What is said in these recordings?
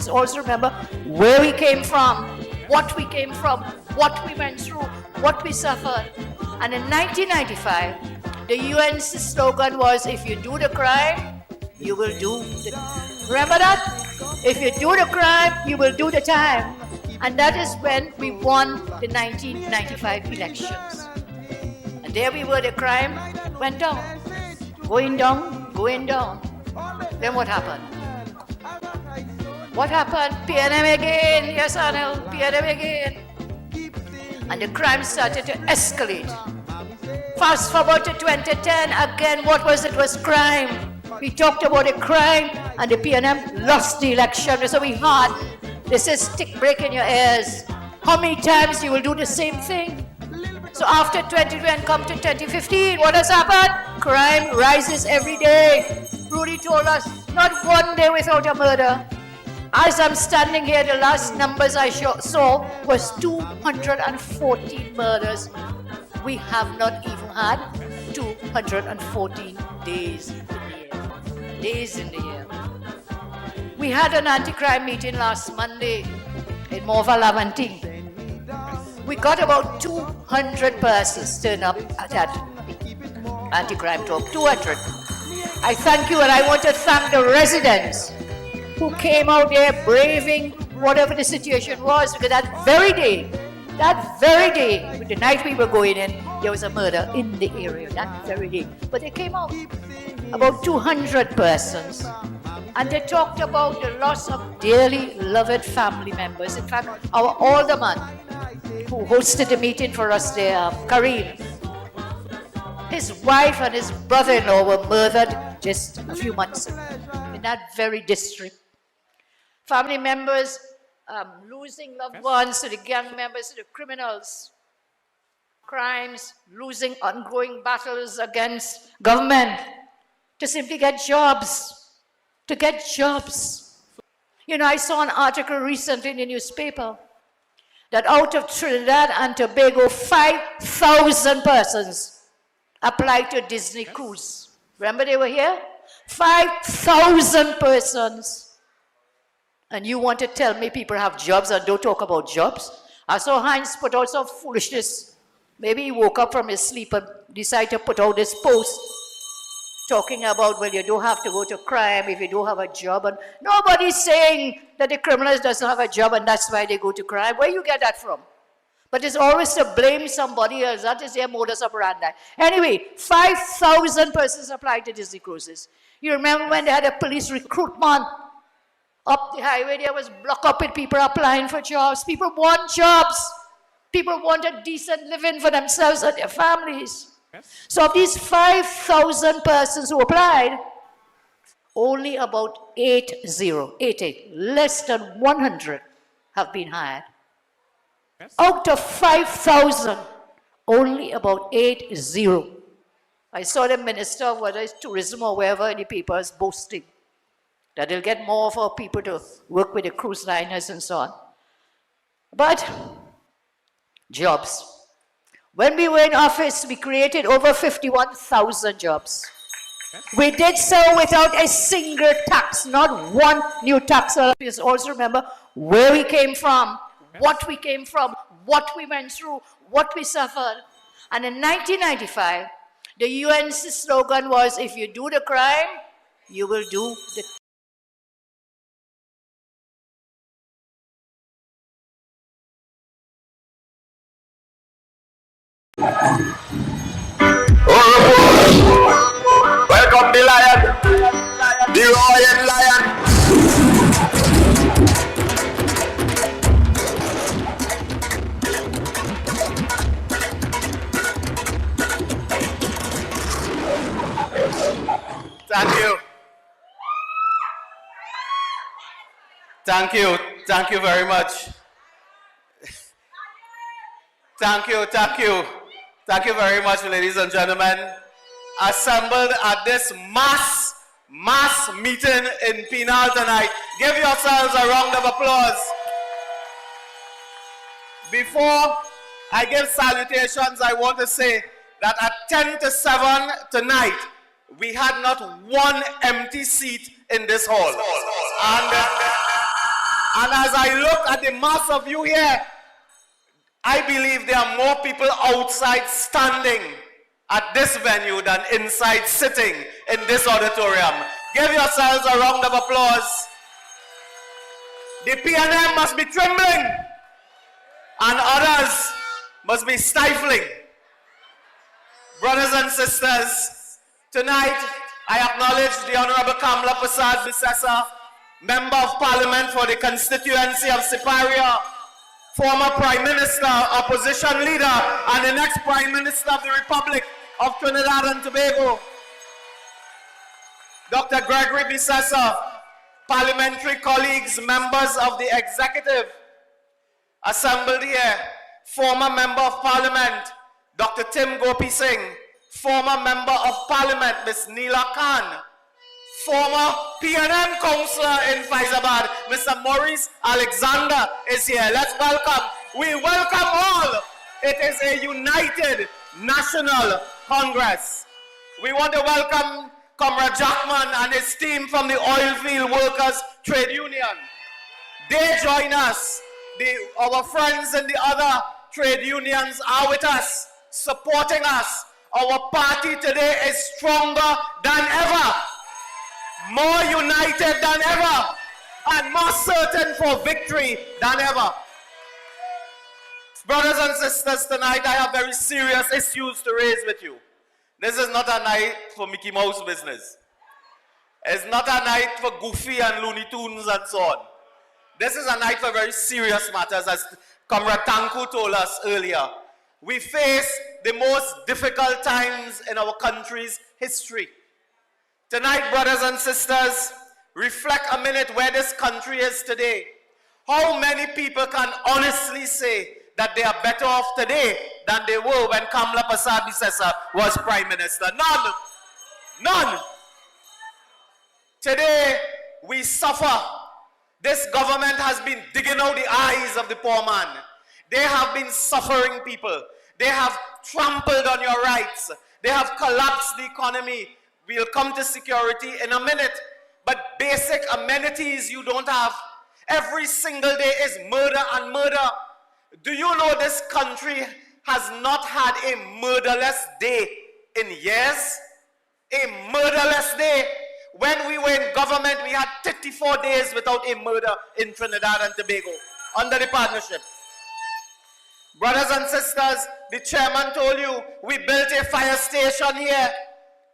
just also remember where we came from, what we came from, what we went through, what we suffered. And in 1995, the UN's slogan was, if you do the crime, you will do the... Remember that? If you do the crime, you will do the time. And that is when we won the 1995 elections. And there we were, the crime went down. Going down, going down. Then what happened? What happened? PNM again, yes Anil, PNM again. And the crime started to escalate. Fast forward to 2010, again, what was it? It was crime. We talked about the crime, and the PNM lost the election. So we had, this is stick break in your ears. How many times you will do the same thing? So after 2020, come to 2015, what has happened? Crime rises every day. Rudy told us, not one day without a murder. As I'm standing here, the last numbers I saw was 214 murders. We have not even had 214 days in the year. Days in the year. We had an anti-crime meeting last Monday in Morva Lavanting. We got about 200 persons turn up at that anti-crime talk. 200. I thank you, and I want to thank the residents who came out there braving whatever the situation was, because that very day, the night we were going in, there was a murder in the area, that very day. But they came out, about 200 persons, and they talked about the loss of dearly loved family members. In fact, our alderman, who hosted the meeting for us there, Kareem, his wife and his brother-in-law were murdered just a few months ago in that very district. Family members losing loved ones to the gang members, to the criminals, crimes, losing ongoing battles against government to simply get jobs, You know, I saw an article recently in the newspaper that out of Trinidad and Tobago, 5,000 persons applied to Disney cruise. Remember they were here? 5,000 persons. And you want to tell me people have jobs and don't talk about jobs? I saw Heinz put out some foolishness. Maybe he woke up from his sleep and decided to put out this post talking about, well, you don't have to go to crime if you don't have a job. And nobody's saying that the criminals doesn't have a job and that's why they go to crime. Where you get that from? But it's always to blame somebody else. That is their modus operandi. Anyway, 5,000 persons applied to Disney cruises. You remember when they had a police recruitment up the highway, there was blocked up with people applying for jobs. People want jobs. People want a decent living for themselves and their families. Yes. So of these 5,000 persons who applied, only about 80, less than 100 have been hired. Yes. Out of 5,000, only about 80. I saw the minister of whether it's tourism or wherever in the papers boasting that they'll get more for people to work with the cruise liners and so on. But jobs. When we were in office, we created over 51,000 jobs. We did so without a single tax, not one new tax. Please also remember where we came from, what we came from, what we went through, what we suffered. And in 1995, the UN's slogan was, if you do the crime, you will do the... Welcome the lion, the royal lion. Thank you. Thank you very much. Thank you very much, ladies and gentlemen. Assembled at this mass meeting in Penal tonight. Give yourselves a round of applause. Before I give salutations, I want to say that at 10 to 7 tonight, we had not one empty seat in this hall. And And as I look at the mass of you here, I believe there are more people outside standing at this venue than inside sitting in this auditorium. Give yourselves a round of applause. The PNM must be trembling and others must be stifling. Brothers and sisters, tonight I acknowledge the Honorable Kamla Prasad Bisesa, Member of Parliament for the constituency of Siparia, former Prime Minister, Opposition Leader, and the next Prime Minister of the Republic of Trinidad and Tobago. Dr. Gregory Bisesa, parliamentary colleagues, members of the executive assembled here, former Member of Parliament, Dr. Tim Gopi Singh, former Member of Parliament, Ms. Neela Khan, former PNM Councillor in Faizabad, Mr. Maurice Alexander is here. Let's welcome. We welcome all. It is a united national Congress. We want to welcome Comrade Jackman and his team from the Oilfield Workers Trade Union. They join us. Our friends in the other trade unions are with us, supporting us. Our party today is stronger than ever, more united than ever, and more certain for victory than ever. Brothers and sisters, tonight I have very serious issues to raise with you. This is not a night for Mickey Mouse business. It's not a night for Goofy and Looney Tunes and so on. This is a night for very serious matters, as Comrade Tanku told us earlier. We face the most difficult times in our country's history. Tonight, brothers and sisters, reflect a minute where this country is today. How many people can honestly say that they are better off today than they were when Kamla Prasad Bisesa was Prime Minister? None. None. Today, we suffer. This government has been digging out the eyes of the poor man. They have been suffering people. They have trampled on your rights. They have collapsed the economy. We'll come to security in a minute. But basic amenities you don't have. Every single day is murder and murder. Do you know this country has not had a murderless day in years? A murderless day. When we were in government, we had 34 days without a murder in Trinidad and Tobago under the partnership. Brothers and sisters, the chairman told you, we built a fire station here.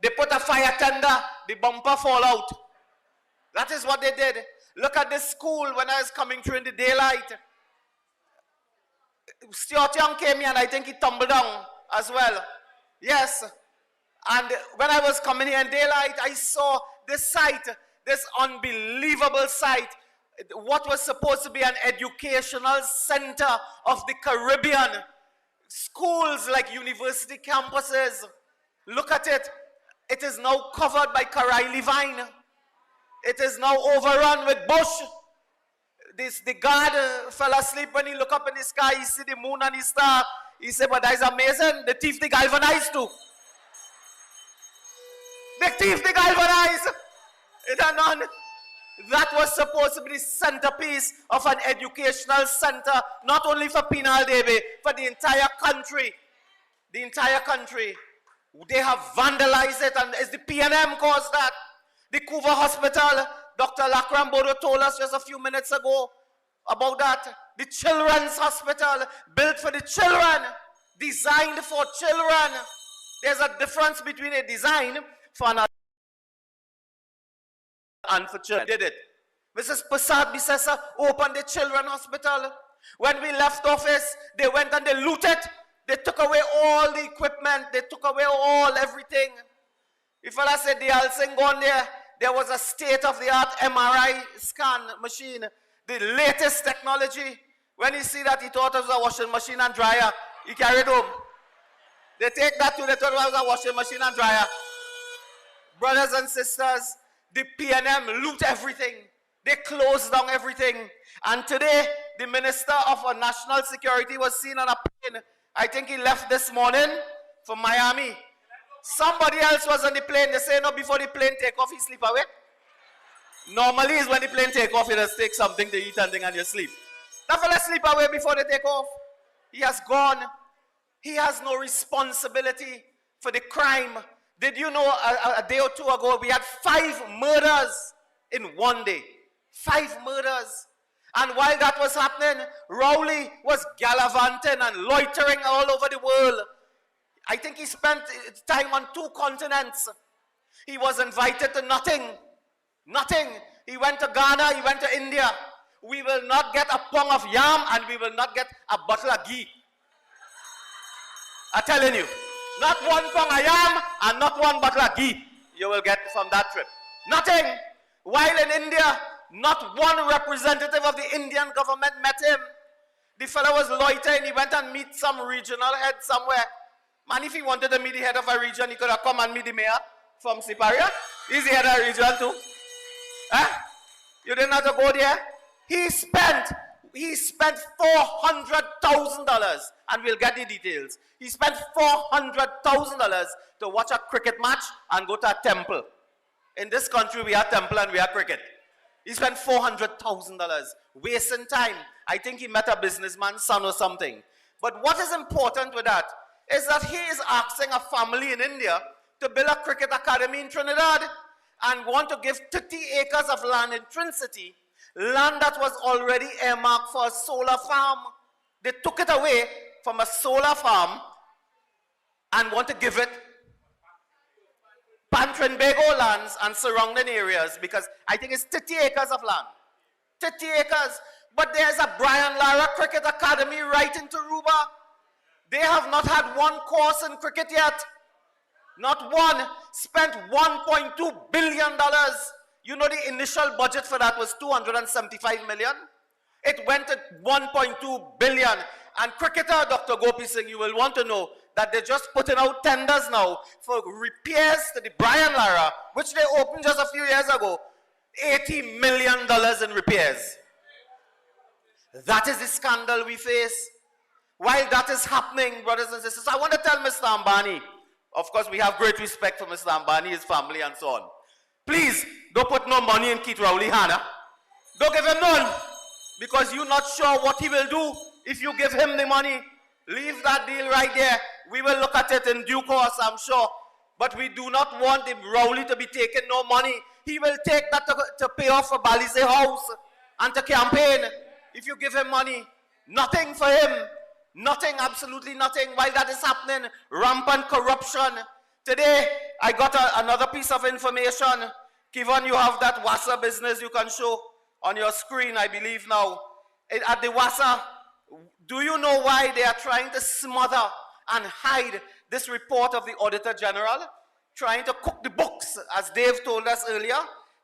They put a fire tender, the bumper fall out. That is what they did. Look at this school when I was coming through in the daylight. Stuart Young came here and I think he tumbled down as well. Yes. And when I was coming here in daylight, I saw this site, this unbelievable site, what was supposed to be an educational center of the Caribbean. Schools like university campuses. Look at it. It is now covered by Karaili vine. It is now overrun with bush. The guard fell asleep when he looked up in the sky. He see the moon and the star. He said, but that is amazing. The thief they galvanized too. The thief they galvanized. It are none. That was supposed to be the centerpiece of an educational center, not only for Penal Debe, for the entire country. The entire country. They have vandalized it, and it's the PNM caused that. The Kuva Hospital, Dr. Lakram Bodo told us just a few minutes ago about that. The Children's Hospital, built for the children, designed for children. There's a difference between a design for an and for children. Did it. Mrs. Prasad Bisesa opened the Children's Hospital. When we left office, they went and they looted. They took away all the equipment. They took away everything. If I said the Alsing gone there, there was a state-of-the-art MRI scan machine, the latest technology. When he see that, he thought it was a washing machine and dryer. He carried home. They take that too, they thought it was a washing machine and dryer. Brothers and sisters, the PNM loot everything. They closed down everything. And today, the Minister of National Security was seen on a plane. I think he left this morning from Miami. Somebody else was on the plane. They say, no, before the plane take off, he sleep away. Normally is when the plane take off, you just take something to eat and thing and you sleep. That fella sleep away before they take off. He has gone. He has no responsibility for the crime. Did you know a day or two ago we had 5 murders in one day? 5 murders. And while that was happening, Rowley was gallivanting and loitering all over the world. I think he spent time on 2 continents. He was invited to nothing. Nothing. He went to Ghana, he went to India. We will not get a pong of yam and we will not get a bottle of ghee. I'm telling you. Not 1 pong of yam and not 1 bottle of ghee you will get from that trip. Nothing. While in India, not 1 representative of the Indian government met him. The fellow was loitering. He went and meet some regional head somewhere. Man, if he wanted to meet the head of a region, he could have come and meet the mayor from Siparia. He's the head of a region too. Huh? You didn't have to go there? He spent $400,000, and we'll get the details. He spent $400,000 to watch a cricket match and go to a temple. In this country, we have temple and we have cricket. He spent $400,000, wasting time. I think he met a businessman's son or something. But what is important with that is that he is asking a family in India to build a cricket academy in Trinidad and want to give 30 acres of land in Trin-City, land that was already earmarked for a solar farm. They took it away from a solar farm and want to give it Pantrinbago lands and surrounding areas, because I think it's 30 acres of land. 30 acres. But there's a Brian Lara Cricket Academy right in Taruba. They have not had 1 course in cricket yet. Not 1. Spent $1.2 billion. You know the initial budget for that was $275 million. It went to $1.2 billion. And cricketer Dr. Gopi Singh, you will want to know that they're just putting out tenders now for repairs to the Brian Lara, which they opened just a few years ago. $80 million in repairs. That is the scandal we face. While that is happening, brothers and sisters, I want to tell Mr. Ambani, of course we have great respect for Mr. Ambani, his family and so on. Please, don't put no money in Keith Rowley Hannah. Don't give him none, because you're not sure what he will do if you give him the money. Leave that deal right there. We will look at it in due course, I'm sure. But we do not want the Rowley to be taking no money. He will take that to pay off for Balize House and to campaign. If you give him money, nothing for him. Nothing, absolutely nothing. While that is happening, rampant corruption. Today, I got another piece of information. Kevin, you have that WASA business you can show on your screen, I believe now. At the WASA, do you know why they are trying to smother and hide this report of the Auditor General? Trying to cook the books, as Dave told us earlier.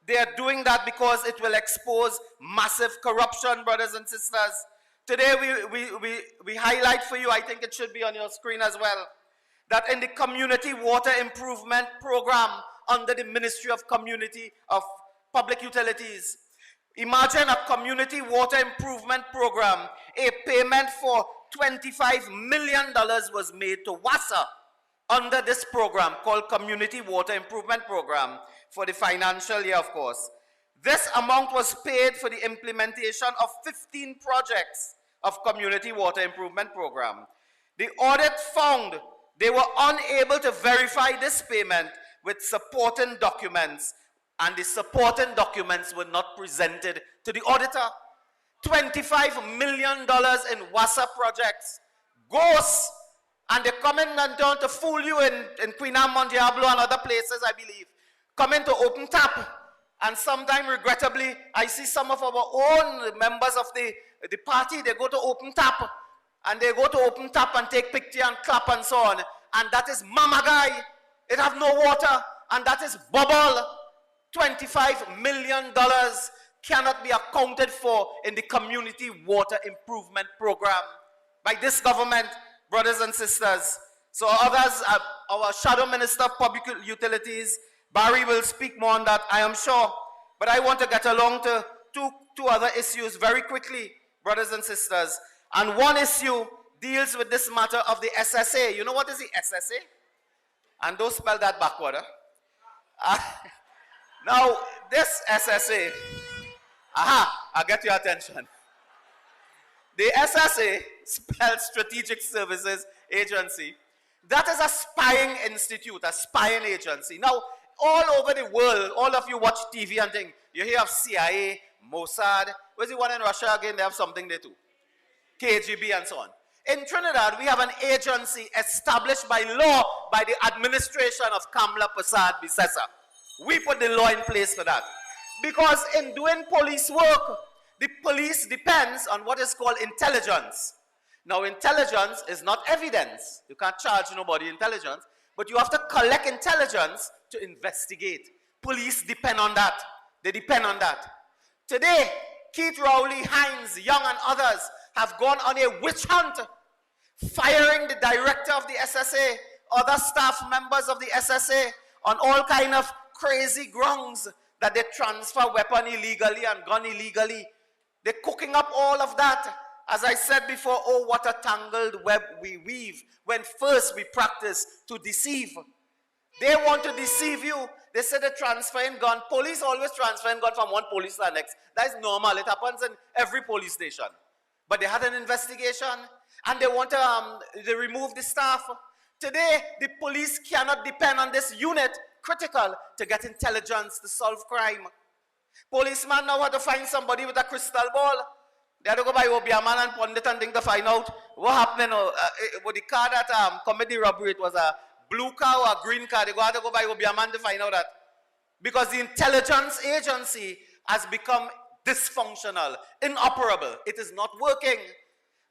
They are doing that because it will expose massive corruption, brothers and sisters. Today we highlight for you, I think it should be on your screen as well, that in the Community Water Improvement Program under the Ministry of Community of Public Utilities, imagine a Community Water Improvement Program, a payment for $25 million was made to WASA under this program called Community Water Improvement Program for the financial year, of course. This amount was paid for the implementation of 15 projects of Community Water Improvement Program. The audit found they were unable to verify this payment with supporting documents, and the supporting documents were not presented to the auditor. $25 million in WASA projects. Ghosts. And they're coming and down to fool you in Queen Anne, Mount Diablo and other places, I believe. Coming to open tap. And sometimes, regrettably, I see some of our own members of the party, they go to open tap. And they go to open tap and take picture and clap and so on. And that is mama guy. It have no water. And that is bubble. $25 million cannot be accounted for in the Community Water Improvement Program by this government, brothers and sisters. So others, our Shadow Minister of Public Utilities, Barry, will speak more on that, I am sure. But I want to get along to two other issues very quickly, brothers and sisters. And one issue deals with this matter of the SSA. You know what is the SSA? And don't spell that backward. Now, this SSA, I'll get your attention. The SSA, spelled Strategic Services Agency, that is a spying institute, a spying agency. Now, all over the world, all of you watch TV and things, you hear of CIA, Mossad. Where's the one in Russia again? They have something there too. KGB and so on. In Trinidad, we have an agency established by law by the administration of Kamla Prasad Bisesa. We put the law in place for that. Because in doing police work, the police depends on what is called intelligence. Now, intelligence is not evidence. You can't charge nobody intelligence, but you have to collect intelligence to investigate. Police depend on that. They depend on that. Today, Keith Rowley, Hines, Young, and others have gone on a witch hunt, firing the director of the SSA, other staff members of the SSA, on all kind of crazy grounds that they transfer weapon illegally and gun illegally. They're cooking up all of that. As I said before, oh, what a tangled web we weave when first we practice to deceive. They want to deceive you. They say they're transferring gun. Police always transferring gun from one police to the next. That is normal. It happens in every police station. But they had an investigation and they want to they remove the staff. Today, the police cannot depend on this unit, critical, to get intelligence to solve crime. Policemen now have to find somebody with a crystal ball. They had to go by Obiaman and Pundit and thing to find out what happened. With the car that committed robbery, it was a blue car or a green car. They had to go by Obiaman to find out that. Because the intelligence agency has become dysfunctional, inoperable. It is not working.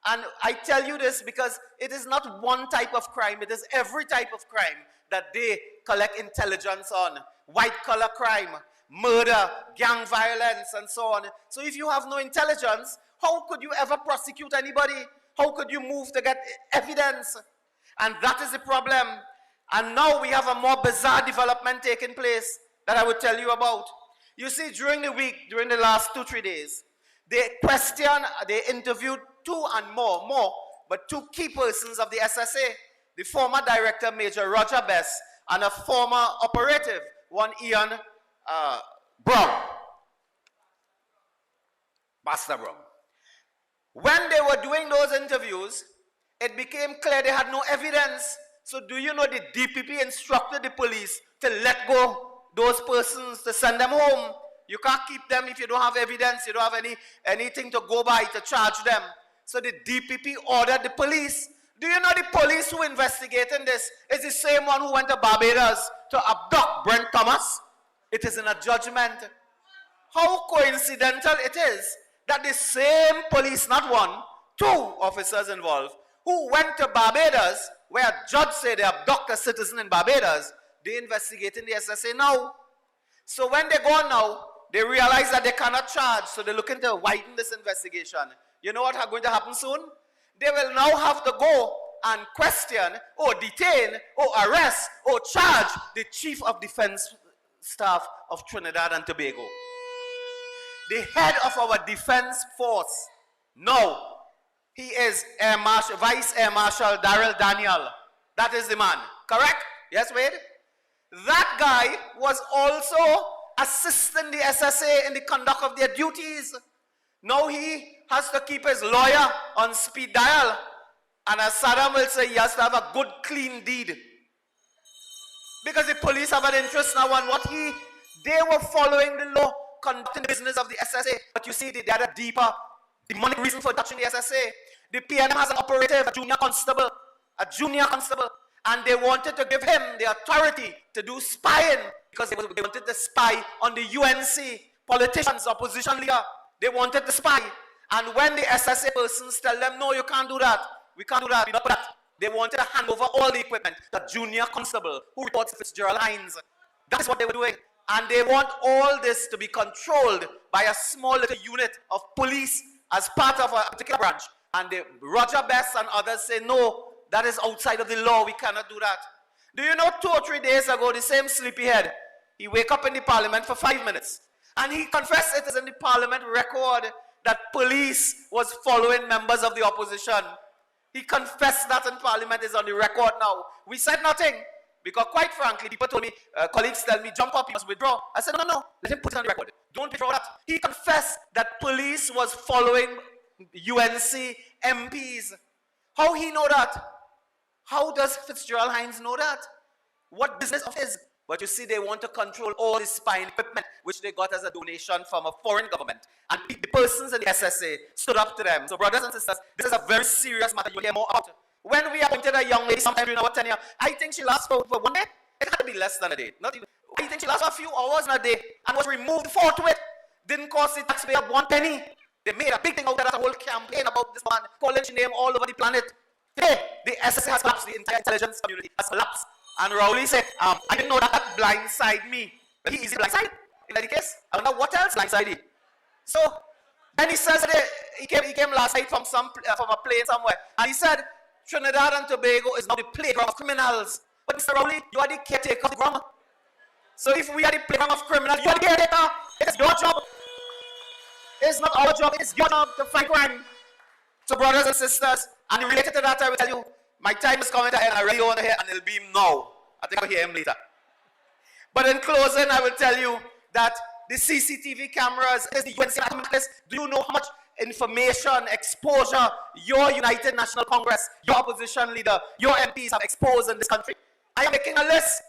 And I tell you this because it is not one type of crime. It is every type of crime that they collect intelligence on. White-collar crime, murder, gang violence, and so on. So if you have no intelligence, how could you ever prosecute anybody? How could you move to get evidence? And that is the problem. And now we have a more bizarre development taking place that I will tell you about. You see, during the week, during the last 2-3 days, they interviewed two key persons of the SSA, the former director, Major Roger Best, and a former operative, one Ian Brown, Master Brown. When they were doing those interviews, it became clear they had no evidence. So do you know the DPP instructed the police to let go those persons, to send them home? You can't keep them if you don't have evidence, you don't have anything to go by to charge them. So the DPP ordered the police. Do you know the police who investigating this is the same one who went to Barbados to abduct Brent Thomas? It is in a judgment. How coincidental it is that the same police, not one, two officers involved, who went to Barbados, where a judge said they abduct a citizen in Barbados, they investigating the SSA now. So when they go now, they realize that they cannot charge, so they're looking to widen this investigation. You know what is going to happen soon? They will now have to go and question, or detain, or arrest, or charge the Chief of Defense Staff of Trinidad and Tobago. The head of our defense force. No, he is Vice Air Marshal Darrell Daniel. That is the man. Correct? Yes, Wade? That guy was also assisting the SSA in the conduct of their duties. Now he has to keep his lawyer on speed dial. And as Saddam will say, he has to have a good, clean deed. Because the police have an interest now on what they were following the law, conducting the business of the SSA. But you see, they had a deeper, demonic reason for touching the SSA. The PNM has an operative, a junior constable, and they wanted to give him the authority to do spying because they wanted to spy on the UNC, politicians, opposition leader. They wanted to spy. And when the SSA persons tell them, no, you can't do that, we can't do that, we don't do that, they wanted to hand over all the equipment to junior constable who reports to Fitzgerald Hines. That is what they were doing. And they want all this to be controlled by a small little unit of police as part of a particular branch. And Roger Best and others say, no, that is outside of the law, we cannot do that. Do you know 2 or 3 days ago, the same sleepyhead, he wake up in the parliament for 5 minutes. And he confessed it is in the parliament record that police was following members of the opposition. He confessed that in parliament, is on the record now. We said nothing. Because quite frankly, people told me, colleagues tell me, jump up, you must withdraw. I said, no, let him put it on the record. Don't withdraw that. He confessed that police was following UNC MPs. How he know that? How does Fitzgerald Hines know that? What business of his? But you see, they want to control all the spying equipment, which they got as a donation from a foreign government. And the persons in the SSA stood up to them. So brothers and sisters, this is a very serious matter. You'll hear more about it. When we appointed a young lady sometime during our tenure, I think she lasted for 1 day. It had to be less than a day. Not even. I think she lasted a few hours in a day and was removed forthwith. Didn't cost the taxpayer 1 penny. They made a big thing out of that, a whole campaign about this man, calling his name all over the planet. Today, the SSA has collapsed. The entire intelligence community has collapsed. And Rowley said, I didn't know that blindsided me. But he is blindsided in any case. I don't know what else blindsided him. So, and he says that he came last night from a plane somewhere. And he said, Trinidad and Tobago is now the playground of criminals. But Mr. Rowley, you are the caretaker of the ground. So if we are the playground of criminals, you are the caretaker. It is your job. It's not our job. It is your job to fight crime. So brothers and sisters, and related to that, I will tell you, my time is coming to end. I really want to hear, and it'll be him now. I think I'll hear him later. But in closing, I will tell you that the CCTV cameras, the UNC, do you know how much information, exposure your United National Congress, your opposition leader, your MPs have exposed in this country? I am making a list.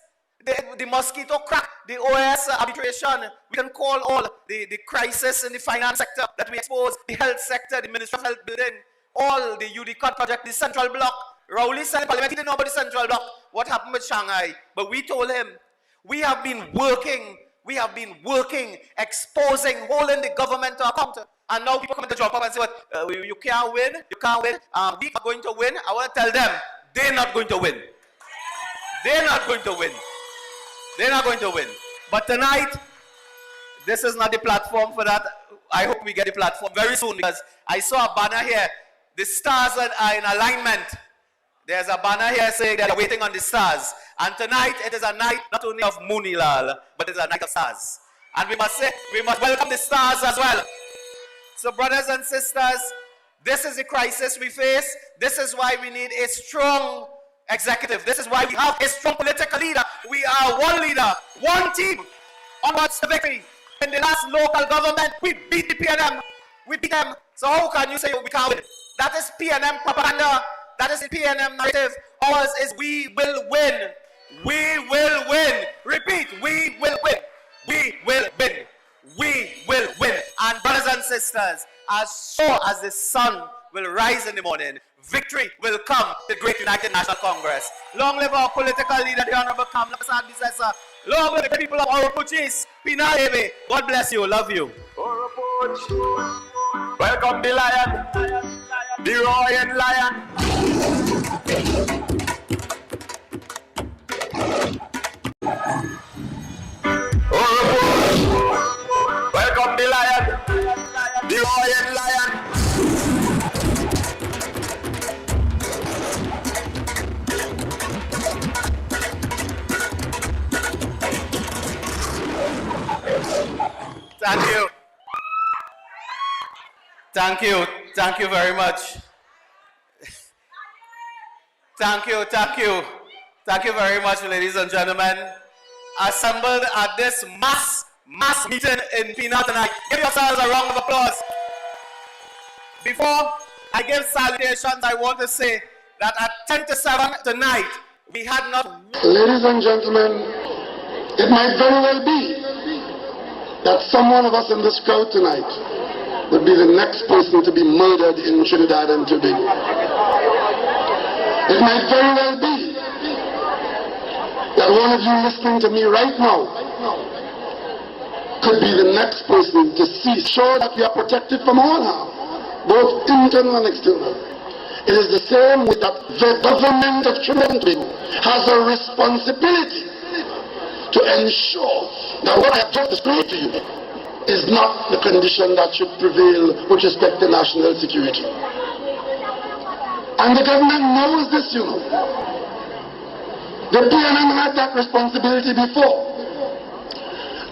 The mosquito crack, the OAS arbitration, we can call all the crisis in the finance sector that we expose, the health sector, the Ministry of Health building, all the UDCOT project, the Central Block. Rowley said in Parliament, he didn't know about the Central Block, what happened with Shanghai. But we told him, we have been working, exposing, holding the government to account. And now people come to jump up and say, you can't win, we are going to win. I want to tell them, they're not going to win. They're not going to win. They're not going to win. But tonight, this is not the platform for that. I hope we get the platform very soon, because I saw a banner here. The stars are in alignment. There's a banner here saying they're waiting on the stars. And tonight, it is a night not only of Moonilal, but it's a night of stars. And we must welcome the stars as well. So brothers and sisters, this is the crisis we face. This is why we need a strong executive. This is why we have a strong political leader. We are one leader, one team. Onwards to victory. In the last local government, we beat the PNM. We beat them. So how can you say we can't win? That is PNM propaganda. That is the PNM narrative. Ours is we will win. We will win. Repeat, we will win. We will win. We will win. And brothers and sisters, as sure as the sun will rise in the morning, victory will come to the great United National Congress. Long live our political leader, the Honorable Kamala Sadisesa. Long live the people of Oropuchis, Pinalebe. God bless you. Love you. Welcome the lion, the roaring lion. Welcome the lion, the roaring lion. Thank you. Thank you. Thank you very much. Thank you. Thank you. Thank you very much, ladies and gentlemen. Assembled at this mass meeting in Pina tonight. Give yourselves a round of applause. Before I give salutations, I want to say that at 10 to 7 tonight, we had not... Ladies and gentlemen, it might very well be that someone of us in this crowd tonight would be the next person to be murdered in Trinidad and Tobago. It might very well be that one of you listening to me right now could be the next person to see, sure that we are protected from all harm, both internal and external. It is the same with that the government of Trinidad and Tobago has a responsibility to ensure that what I have just described to you is not the condition that should prevail with respect to national security. And the government knows this, you know. The PNM had that responsibility before.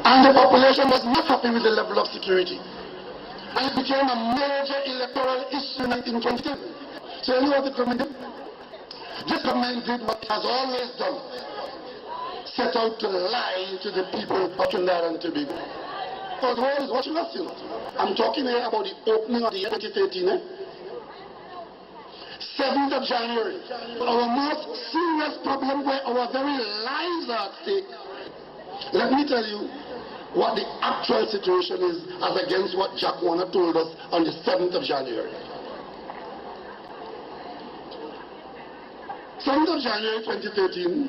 And the population was not happy with the level of security. And it became a major electoral issue in 2010. So you know what the government did? This government did what it has always done. set out to lie to the people of Trinidad and Tobago. Because the world is watching us, you know. I'm talking here about the opening of the year 2013, 7th of January. Our most serious problem where our very lives are at stake. Let me tell you what the actual situation is as against what Jack Warner told us on the 7th of January. 7th of January 2013,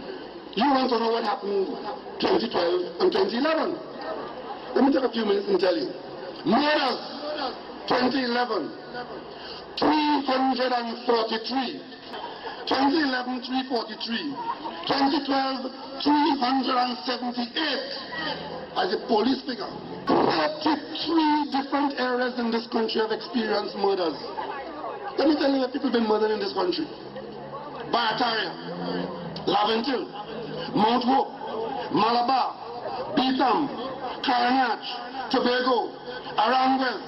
you want to know what happened 2012 and 2011. Let me take a few minutes and tell you. Muderous, 2011, 343. 2011, 343. 2012, 378 as a police figure. 33 different areas in this country have experienced murders. Let me tell you where people have been murdered in this country. Barataria, Laventil, Mount Hope, Malabar, Beetham, Caranach, Tobago, Aranguez,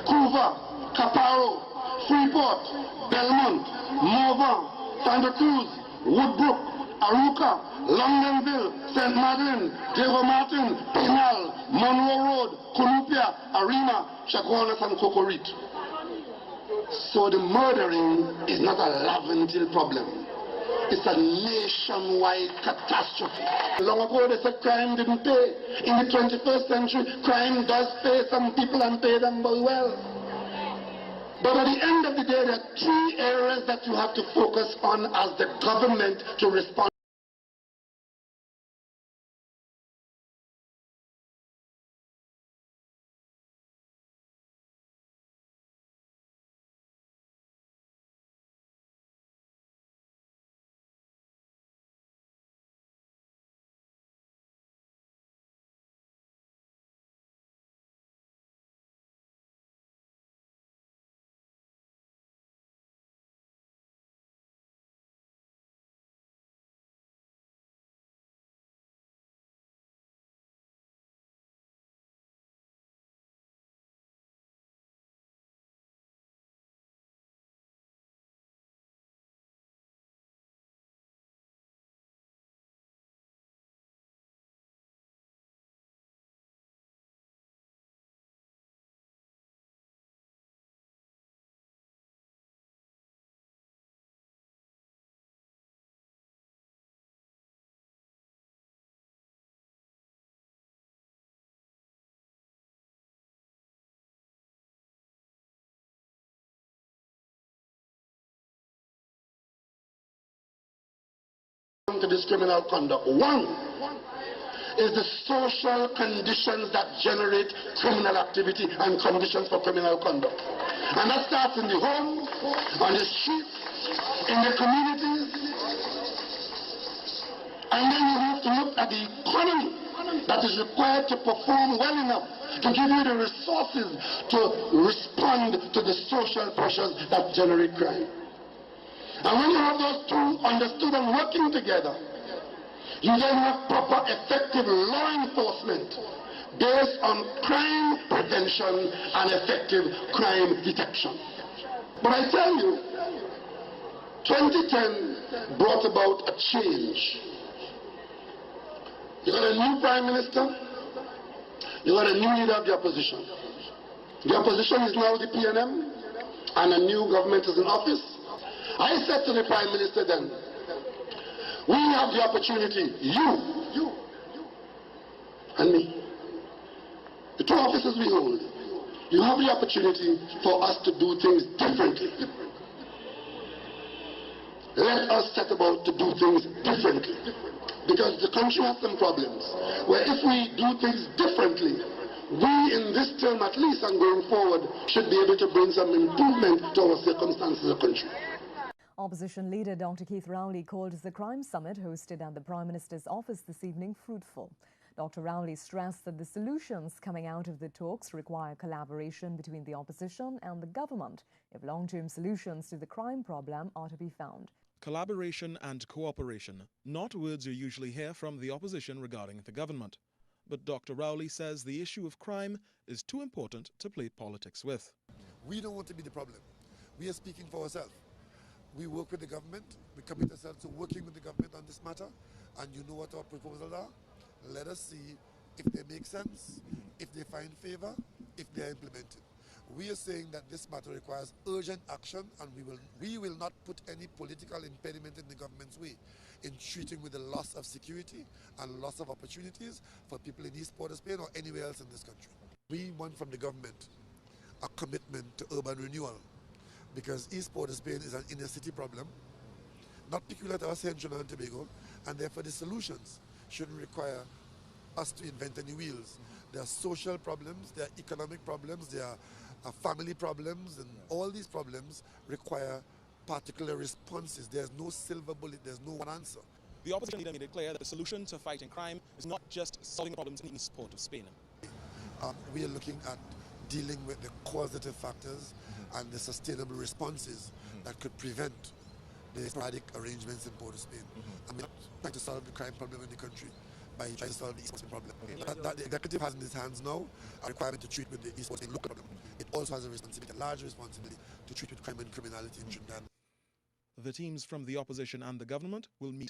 Couva, Caparo, Freeport, Belmont, Morvan, Santa Cruz, Woodbrook, Aruca, Londonville, St. Magdalene, Diego Martin, Pinal, Monroe Road, Columbia, Arima, Chaguanas and Cocorite. So the murdering is not a Laventil problem. It's a nationwide catastrophe. Long ago they said crime didn't pay. In the 21st century, crime does pay some people and pay them very well. But at the end of the day, there are 3 areas that you have to focus on as the government to respond. To this criminal conduct. One is the social conditions that generate criminal activity and conditions for criminal conduct. And that starts in the home, on the streets, in the communities. And then you have to look at the economy that is required to perform well enough to give you the resources to respond to the social pressures that generate crime. And when you have those two understood and working together, you then have proper effective law enforcement based on crime prevention and effective crime detection. But I tell you, 2010 brought about a change. You got a new prime minister, you got a new leader of the opposition. The opposition is now the PNM, and a new government is in office. I said to the Prime Minister then, we have the opportunity, you and me, the 2 offices we hold, you have the opportunity for us to do things differently. Let us set about to do things differently. Because the country has some problems, where if we do things differently, we in this term at least and going forward should be able to bring some improvement to our circumstances of the country. Opposition leader Dr. Keith Rowley called the crime summit hosted at the Prime Minister's office this evening fruitful. Dr. Rowley stressed that the solutions coming out of the talks require collaboration between the opposition and the government if long-term solutions to the crime problem are to be found. Collaboration and cooperation, not words you usually hear from the opposition regarding the government. But Dr. Rowley says the issue of crime is too important to play politics with. We don't want to be the problem. We are speaking for ourselves. We work with the government. We commit ourselves to working with the government on this matter. And you know what our proposals are. Let us see if they make sense, if they find favor, if they are implemented. We are saying that this matter requires urgent action, and we will not put any political impediment in the government's way in treating with the loss of security and loss of opportunities for people in East Port of Spain or anywhere else in this country. We want from the government a commitment to urban renewal, because East Port of Spain is an inner city problem, not peculiar to us here in Trinidad and Tobago, and therefore the solutions shouldn't require us to invent any wheels. There are social problems, there are economic problems, there are family problems, and all these problems require particular responses. There's no silver bullet, there's no one answer. The opposition leader made it clear that the solution to fighting crime is not just solving problems in the East Port of Spain. We are looking at dealing with the causative factors and the sustainable responses that could prevent the sporadic arrangements in Port of Spain. I'm not trying to solve the crime problem in the country by trying to solve the East Port problem. That the executive has in its hands now a requirement to treat with the East Port local problem. It also has a responsibility, a large responsibility, to treat with crime and criminality in Trinidad. The teams from the opposition and the government will meet.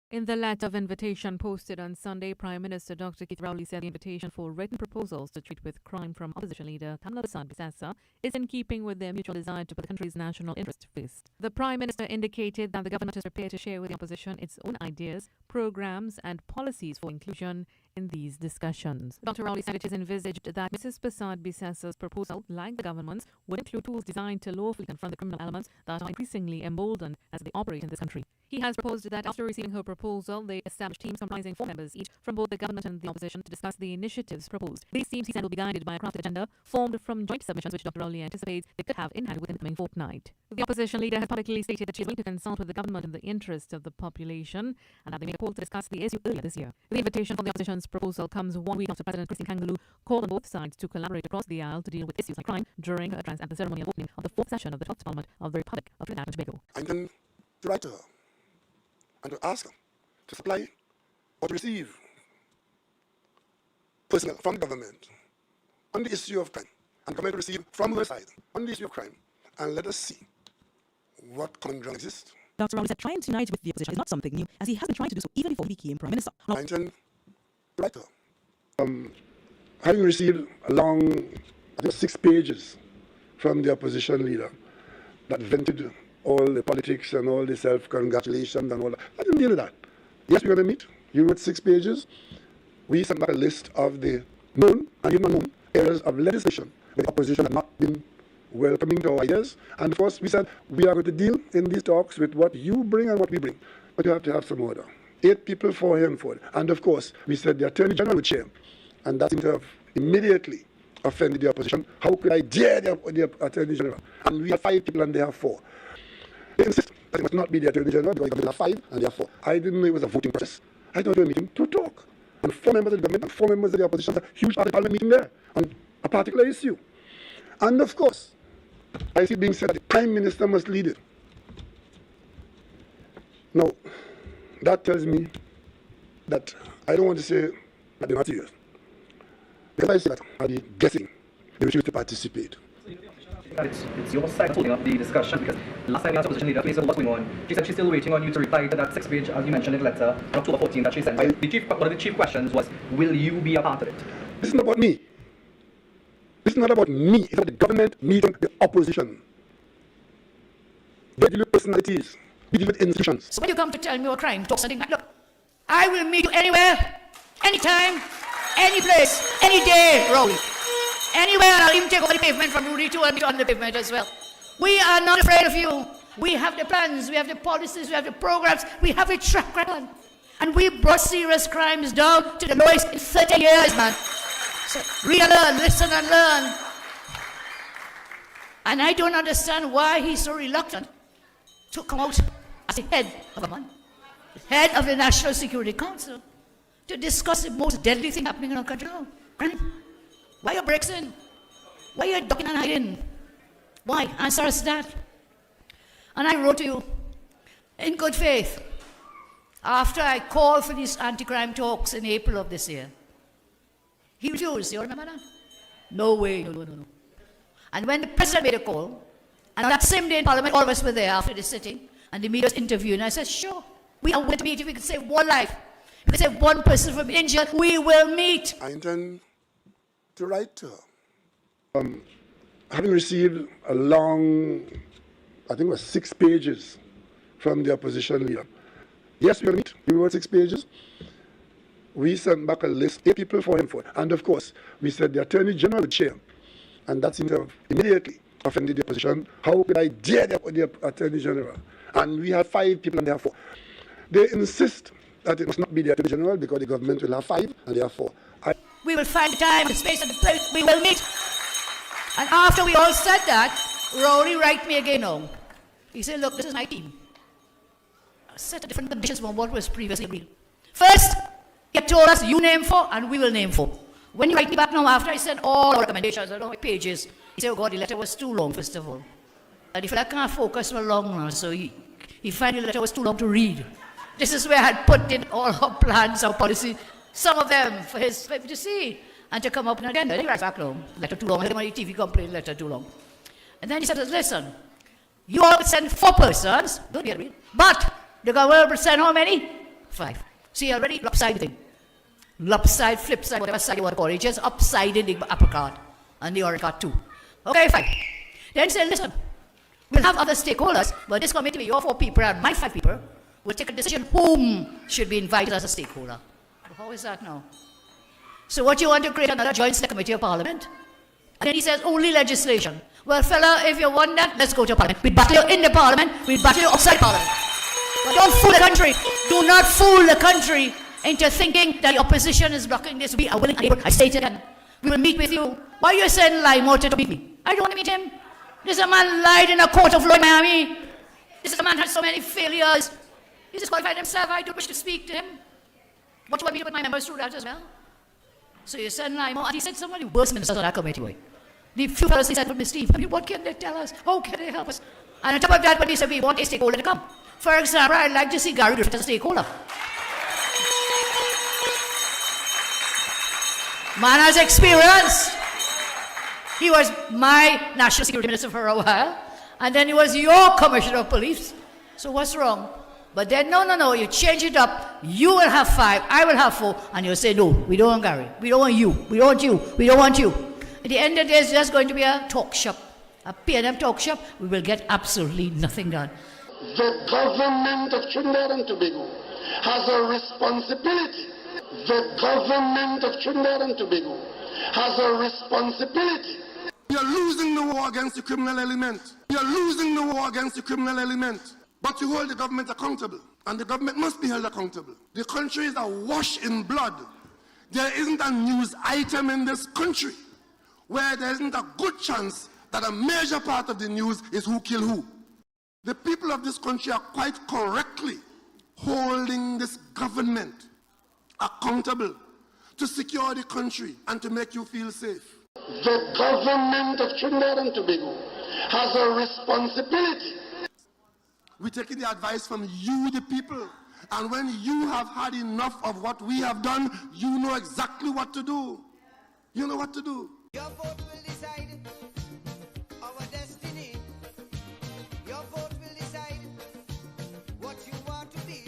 In the letter of invitation posted on Sunday, Prime Minister Dr. Keith Rowley said the invitation for written proposals to treat with crime from opposition leader Kamala Bissassa is in keeping with their mutual desire to put the country's national interest first. The Prime Minister indicated that the government is prepared to share with the opposition its own ideas, programs and policies for inclusion in these discussions. Dr. Rowley said it is envisaged that Mrs. Bissassa's proposal, like the government's, would include tools designed to lawfully confront the criminal elements that are increasingly emboldened as they operate in this country. He has proposed that after receiving her proposal, they establish teams comprising 4 members each from both the government and the opposition to discuss the initiatives proposed. These teams, he said, will be guided by a crafted agenda formed from joint submissions which Dr. Rowley anticipates they could have in hand within the coming fortnight. The opposition leader has publicly stated that she is willing to consult with the government in the interest of the population and that they made a call to discuss the issue earlier this year. The invitation from the opposition's proposal comes 1 week after President Christine Kangaloo called on both sides to collaborate across the aisle to deal with issues like crime during her address at the ceremonial opening of the 4th session of the 12th Parliament of the Republic of Trinidad and Tobago. I'm going to write to her and to ask her to supply or to receive personnel from the government on the issue of crime, and government to receive from her side on the issue of crime, and let us see what common ground exists. Dr. Rowley said trying to unite with the opposition is not something new, as he has been trying to do so even before he became Prime Minister. I intend to write to her. Having received a long, I think 6 pages from the opposition leader that vented all the politics and all the self-congratulations and all that. I didn't deal with that. Yes, we're going to meet. You wrote 6 pages. We sent back a list of the known and even unknown areas of legislation where the opposition had not been welcoming to our ideas. And of course, we said, we are going to deal in these talks with what you bring and what we bring. But you have to have some order. 8 people for him for it. And of course, we said the Attorney General would chair. And that seemed to have immediately offended the opposition. How could I dare the Attorney General? And we have 5 people and they have 4. They insist that it must not be the Attorney General because there are 5 and there are 4. I didn't know it was a voting process. I thought we were meeting to talk. And 4 members of the government and 4 members of the opposition, a huge part of the parliament meeting there on a particular issue. And of course, I see it being said that the Prime Minister must lead it. Now, that tells me that I don't want to say that they're not serious. Because I say that I'll be guessing they refuse to participate. It's your side holding up the discussion, because last time the opposition leader placed what's going on, she said she's still waiting on you to reply to that 6-page, as you mentioned in the letter, on October 14 that she sent. One of the chief questions was, will you be a part of it? This is not about me. This is not about me. It's about the government meeting the opposition. They deal with personalities. We deal with institutions. So when you come to tell me what crime, talk something like, look, I will meet you anywhere, anytime, any place, any day, Rowley. Anywhere, and I'll even take over the pavement from Rudy to and on the pavement as well. We are not afraid of you. We have the plans, we have the policies, we have the programs, we have a track record. And we brought serious crimes down to the lowest in 30 years, man. So read and learn, listen and learn. And I don't understand why he's so reluctant to come out as the head of a man, the head of the National Security Council, to discuss the most deadly thing happening in our country now, crime. Why you breaks in? Why you ducking and hiding? Why? Answer us that. And I wrote to you, in good faith, after I called for these anti-crime talks in April of this year. He refused, you remember that? No way, no. And when the president made a call, And on that same day in Parliament, all of us were there after the sitting, and the media was interviewing. I said, sure, we are willing to meet if we could save one life. If we could save one person from injury, we will meet. I intend to write to her. Having received a long, I think it was 6 pages from the opposition leader. Yes, we will meet. We wrote 6 pages. We sent back a list, 8 people for him for. And of course, we said the Attorney General would chair. And that seemed to have immediately offended the opposition. How could I dare the Attorney General? And we had 5 people and they have 4. They insist that it must not be the Attorney General because the government will have 5 and they have 4. We will find the time, the space, and the place. We will meet. And after we all said that, Rowley write me again home. He said, look, this is my team. A set of different conditions from what was previously agreed. First, he told us, you name 4 and we will name 4. When you write me back now, after I sent all our recommendations, I don't know, pages, he said, oh God, the letter was too long, first of all. And if I can't focus for long now, so he found the letter was too long to read. This is where I had put in all our plans, our policy, some of them for him to see, and to come up and again. Then he writes back now, letter too long. I had TV complaint, letter too long. And then he said, listen, you all would send 4 persons, don't get me, but the government will send how many? 5. See, already lopsided thing. Lopside, flip side, whatever side you want to call it, just upsided the upper card, and the orange card too. Okay, fine. Then he said, listen, we'll have other stakeholders, but this committee, your 4 people and my 5 people, will take a decision whom should be invited as a stakeholder. How is that now? So what you want to create another joint select committee of Parliament? And then he says, only legislation. Well, fella, if you want that, let's go to Parliament. We battle you in the Parliament, we battle you outside Parliament. But don't fool the country. Do not fool the country into thinking that the opposition is blocking this. We are willing and able. I say it again. We will meet with you. Why you send Limo to meet me? I don't want to meet him. This man lied in a court of law in Miami. This man has so many failures. He disqualified himself. I don't wish to speak to him. What you want me to put my members through that as well? So you send Limo, and he said somebody worse ministers on that committee. Boy. The few fellows he said from Steve, I mean, what can they tell us? How can they help us? And on top of that, when he said we want a stakeholder to come. For example, I'd like to see Gary Griffith as a stakeholder. Man has experience. He was my national security minister for a while, and then he was your commissioner of police. So what's wrong? But then, no, you change it up. You will have 5, I will have 4, and you'll say, no, we don't want Gary. We don't want you. We don't want you. We don't want you. At the end of the day, it's just going to be a talk shop, a PNM talk shop. We will get absolutely nothing done. The government of Trinidad and Tobago has a responsibility. The government of Trinidad and Tobago has a responsibility. You're losing the war against the criminal element. You're losing the war against the criminal element. But you hold the government accountable, and the government must be held accountable. The country is awash in blood. There isn't a news item in this country where there isn't a good chance that a major part of the news is who killed who. The people of this country are quite correctly holding this government accountable to secure the country and to make you feel safe. The government of Trinidad and Tobago has a responsibility. We're taking the advice from you, the people. And when you have had enough of what we have done, you know exactly what to do. You know what to do. Your vote will decide our destiny. Your vote will decide what you want to be.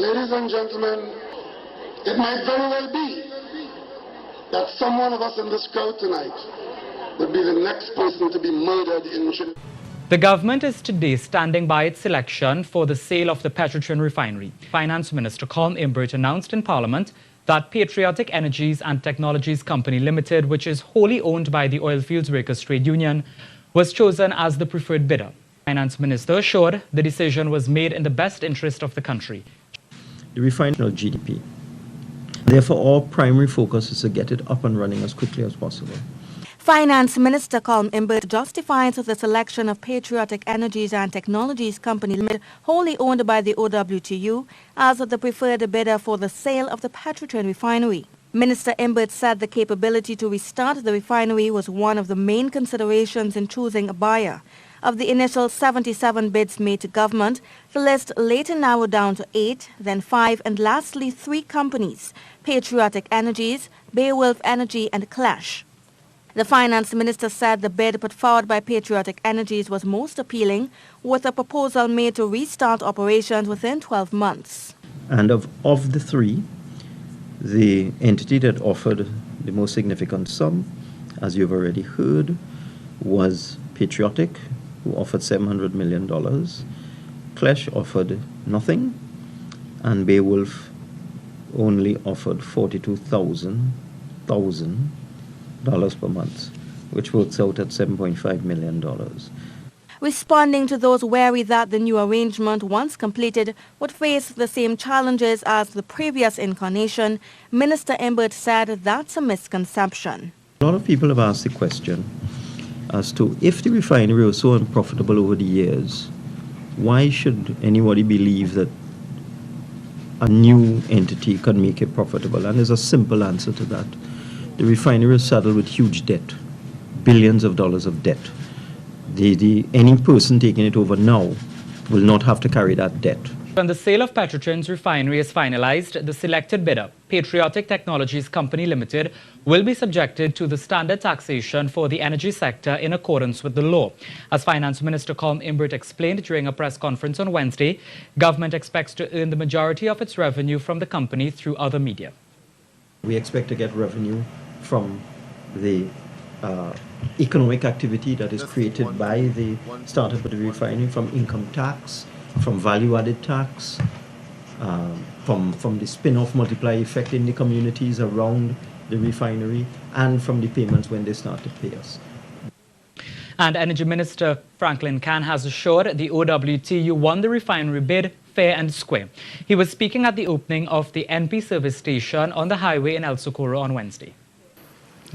ladies and gentlemen, it might very well be that some one of us in this crowd tonight would be the next person to be murdered in Trinidad. The government is today standing by its selection for the sale of the Petrotrin refinery. Finance Minister Colm Imbert announced in Parliament that Patriotic Energies and Technologies Company Limited, which is wholly owned by the Oilfields Workers Trade Union, was chosen as the preferred bidder. Finance Minister assured the decision was made in the best interest of the country. The refinery GDP. Therefore, our primary focus is to get it up and running as quickly as possible. Finance Minister Colm Imbert justifies the selection of Patriotic Energies and Technologies Company Limited, wholly owned by the OWTU, as the preferred bidder for the sale of the Petrotrin refinery. Minister Imbert said the capability to restart the refinery was one of the main considerations in choosing a buyer. Of the initial 77 bids made to government, the list later narrowed down to 8, then 5, and lastly 3 companies: Patriotic Energies, Beowulf Energy, and Clash. The Finance Minister said the bid put forward by Patriotic Energies was most appealing, with a proposal made to restart operations within 12 months. And of the 3, the entity that offered the most significant sum, as you've already heard, was Patriotic, who offered $700 million. Clash offered nothing, and Beowulf only offered $42,000 per month, which works out at $7.5 million. Responding to those wary that the new arrangement, once completed, would face the same challenges as the previous incarnation, Minister Imbert said that's a misconception. A lot of people have asked the question as to if the refinery was so unprofitable over the years, why should anybody believe that a new entity can make it profitable? And there's a simple answer to that. The refinery is saddled with huge debt, billions of dollars of debt. Any person taking it over now will not have to carry that debt. When the sale of Petrotrin's refinery is finalized, the selected bidder, Patriotic Technologies Company Limited, will be subjected to the standard taxation for the energy sector in accordance with the law. As Finance Minister Colm Imbert explained during a press conference on Wednesday, government expects to earn the majority of its revenue from the company through other media. We expect to get revenue from the economic activity that is created by the startup of the refinery, from income tax, from value-added tax, from the spin-off multiplier effect in the communities around the refinery, and from the payments when they start to pay us. And Energy Minister Franklin Can has assured the OWTU won the refinery bid fair and square. He was speaking at the opening of the NP service station on the highway in El Socorro on Wednesday.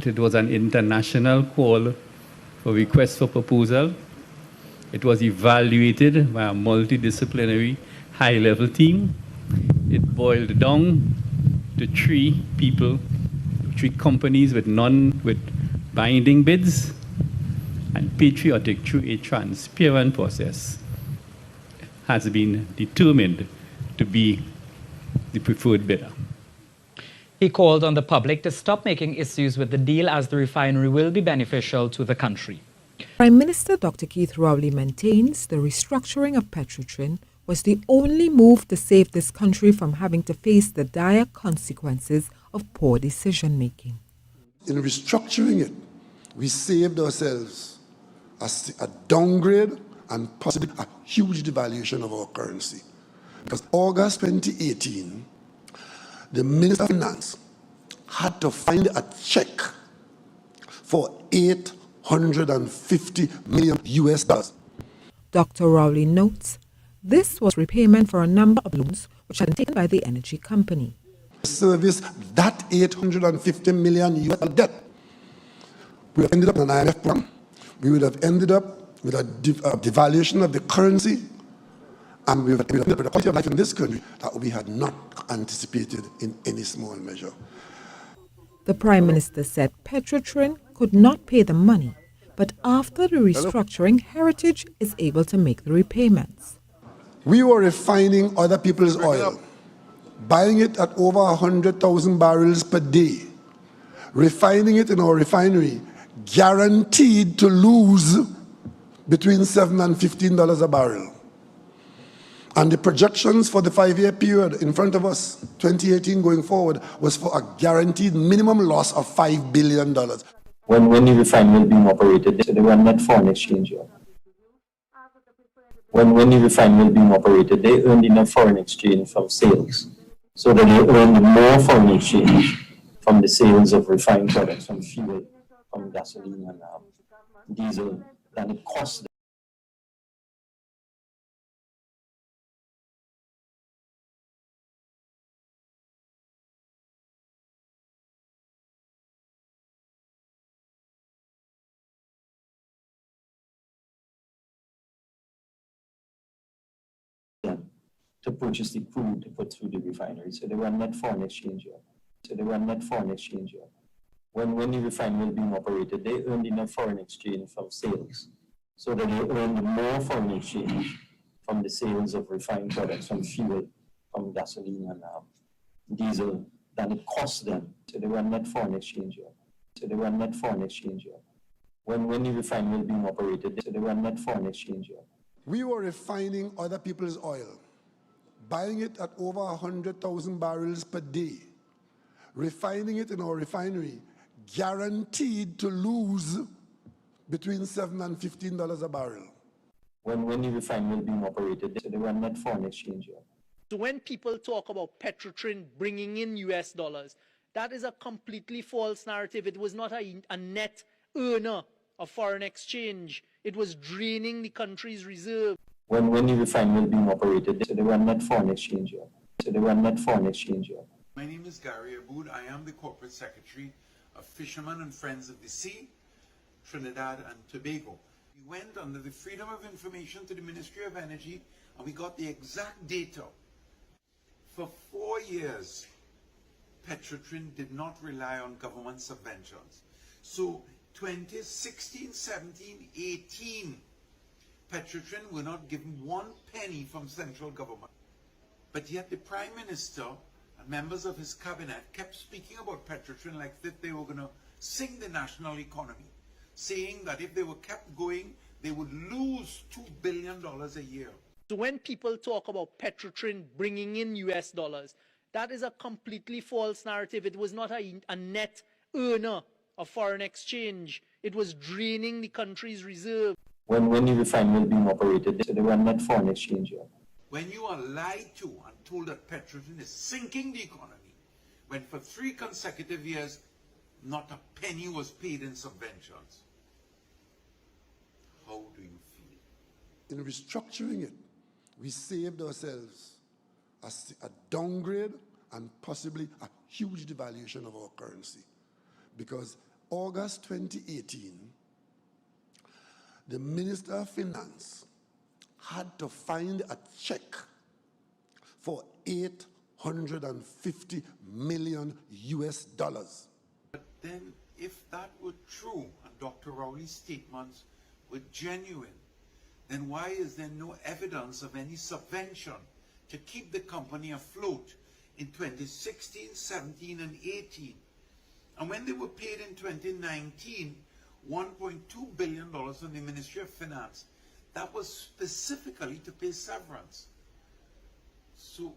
It was an international call for request for proposal. It was evaluated by a multidisciplinary high-level team. It boiled down to 3 people, 3 companies with binding bids, and Patriotic, through a transparent process, has been determined to be the preferred bidder. He called on the public to stop making issues with the deal, as the refinery will be beneficial to the country. Prime Minister Dr. Keith Rowley maintains the restructuring of Petrotrin was the only move to save this country from having to face the dire consequences of poor decision-making. In restructuring it, we saved ourselves a downgrade and possibly a huge devaluation of our currency. Because August 2018, the Minister of Finance had to find a check for $850 million US. Dr. Rowley notes this was repayment for a number of loans which had been taken by the energy company. Service that $850 million US debt. We would have ended up in an IMF program. We would have ended up with a devaluation of the currency, and we would have ended up with a quality of life in this country that we had not anticipated in any small measure. The Prime Minister said Petrotrin could not pay the money, but after the restructuring, Heritage is able to make the repayments. We were refining other people's oil, buying it at over 100,000 barrels per day, refining it in our refinery, guaranteed to lose between $7 and $15 a barrel. And the projections for the 5-year period in front of us, 2018 going forward, was for a guaranteed minimum loss of $5 billion. When the refinery was being operated, they were net foreign exchange. When the refinery was being operated, they earned enough foreign exchange from sales, so that they earned more foreign exchange from the sales of refined products, from fuel, from gasoline and diesel, than it cost them to purchase the crude to put through the refinery. So they were net foreign exchange. When the refinery was being operated, they earned enough foreign exchange from sales, so that they earned more foreign exchange from the sales of refined products, from fuel, from gasoline and diesel, than it cost them. So they were net foreign exchange. When the refinery was being operated, they were net foreign exchange. We were refining other people's oil, buying it at over 100,000 barrels per day, refining it in our refinery, guaranteed to lose between $7 and $15 a barrel. When the refinery was being operated, they were net foreign exchange. So when people talk about Petrotrin bringing in US dollars, that is a completely false narrative. It was not a net earner of foreign exchange. It was draining the country's reserve. When the refinery was being operated, they were net foreign exchange. My name is Gary Aboud. I am the Corporate Secretary of Fishermen and Friends of the Sea, Trinidad and Tobago. We went under the Freedom of Information to the Ministry of Energy, and we got the exact data. For 4 years, Petrotrin did not rely on government subventions. So 2016, 17, 18, Petrotrin were not given 1 penny from central government. But yet the Prime Minister and members of his cabinet kept speaking about Petrotrin like if they were going to sing the national economy, saying that if they were kept going, they would lose $2 billion a year. So when people talk about Petrotrin bringing in US dollars, that is a completely false narrative. It was not a net earner of foreign exchange. It was draining the country's reserve. When the refinery was being operated, they were net foreign exchange. When you are lied to and told that Petrotrin is sinking the economy, when for 3 consecutive years, not a penny was paid in subventions, how do you feel? In restructuring it, we saved ourselves a downgrade and possibly a huge devaluation of our currency. Because August 2018, the Minister of Finance had to find a check for $850 million US. But then, if that were true and Dr. Rowley's statements were genuine, then why is there no evidence of any subvention to keep the company afloat in 2016, 17, and 18? And when they were paid in 2019, $1.2 billion from the Ministry of Finance, that was specifically to pay severance. So,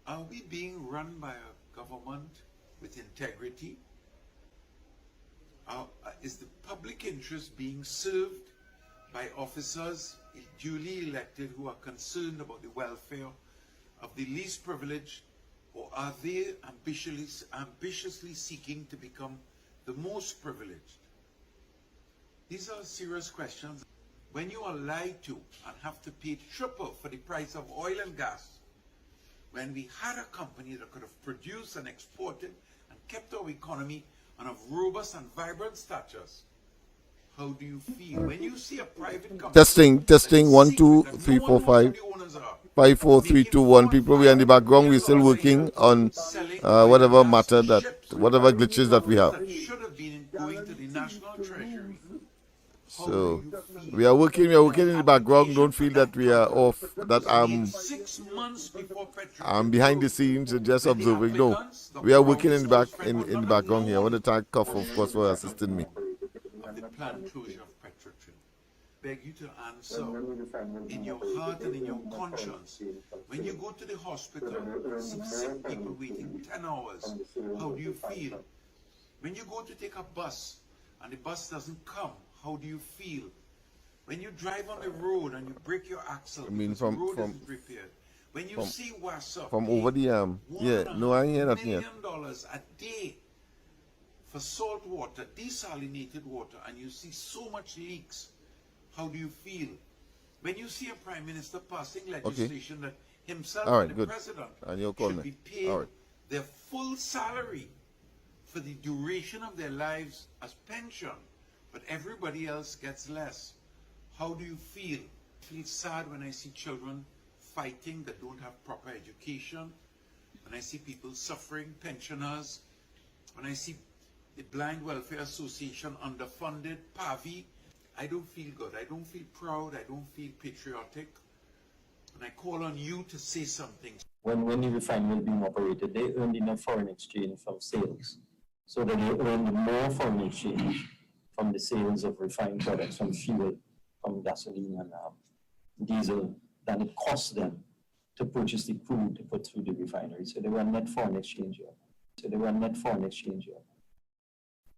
are we being run by a government with integrity? Is the public interest being served by officers duly elected who are concerned about the welfare of the least privileged, or are they ambitiously seeking to become the most privileged? These are serious questions. When you are lied to and have to pay triple for the price of oil and gas, when we had a company that could have produced and exported and kept our economy on a robust and vibrant status, how do you feel? When you see a private company... Testing, 1, 2, 3, 4, 5. 5, 4, 3, 2, 1. People, we are in the background. We're still working on whatever glitches that we have. So we are working in the background. Don't feel that we are off, that I'm behind the scenes and just observing. No, we are working in the background here. I want to thank Kof, of course, for assisting me. Of the planned closure of Petrotrin. beg you to answer in your heart and in your conscience. When you go to the hospital and see sick people waiting 10 hours, how do you feel? When you go to take a bus and the bus doesn't come, how do you feel? When you drive on the road and you break your axle because the road isn't repaired. When you see WASA from over the yeah, no, I ain't hear that yet. $1 million a day for salt water, desalinated water, and you see so much leaks, how do you feel? When you see a prime minister passing legislation that himself and the president should be paid their full salary for the duration of their lives as pension, but everybody else gets less, how do you feel? I feel sad when I see children fighting that don't have proper education, when I see people suffering, pensioners, when I see the Blind Welfare Association underfunded, PAVI, I don't feel good. I don't feel proud. I don't feel patriotic. And I call on you to say something. When the refinery is being operated, they earned enough foreign exchange from sales, so that they earned more foreign exchange from the sales of refined products, from fuel, from gasoline and diesel, than it cost them to purchase the crude to put through the refinery. So they were net foreign exchange here.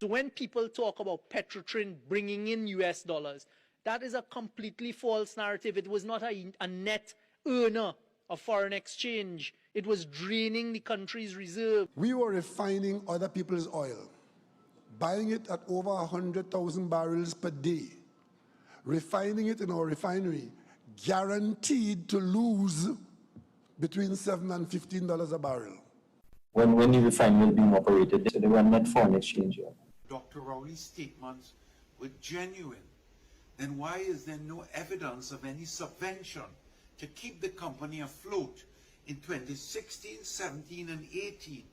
So when people talk about Petrotrin bringing in US dollars, that is a completely false narrative. It was not a net earner of foreign exchange. It was draining the country's reserve. We were refining other people's oil, buying it at over 100,000 barrels per day, refining it in our refinery, guaranteed to lose between $7 and $15 a barrel. When the refinery was being operated, they were net foreign exchange here. Dr. Rowley's statements were genuine, then why is there no evidence of any subvention to keep the company afloat in 2016, 17, and 18?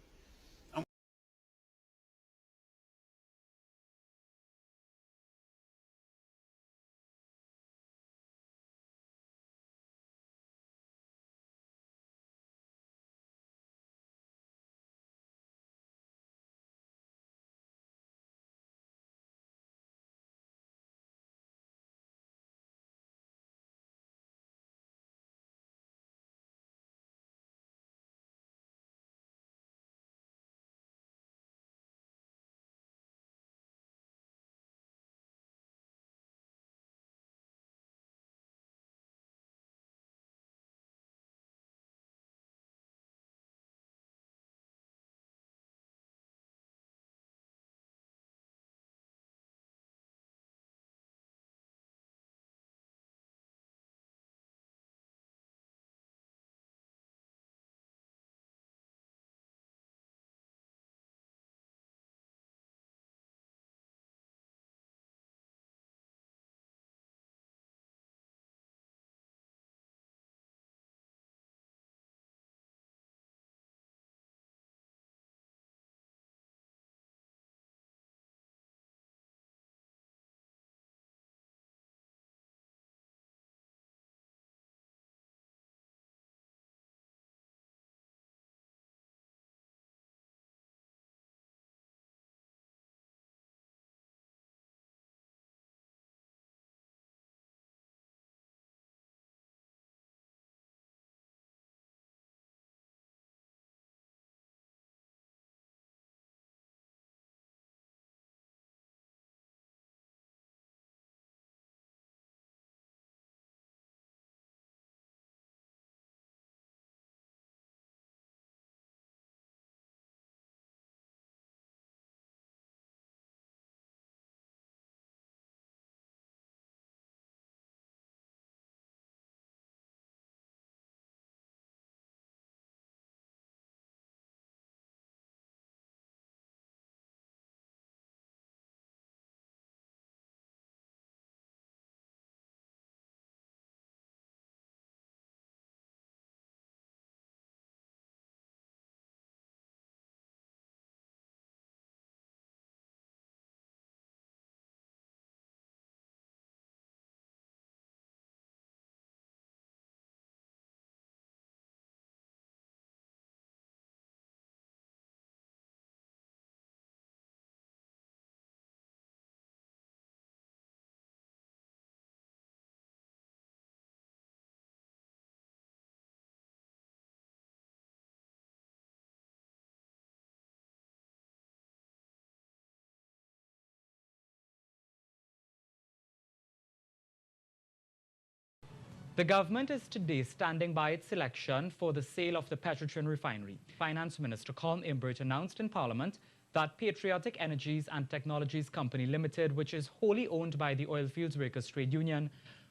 The government is today standing by its selection for the sale of the Petrotrin refinery. Finance Minister Colm Imbert announced in Parliament that Patriotic Energies and Technologies Company Limited, which is wholly owned by the Oilfields Workers Trade Union,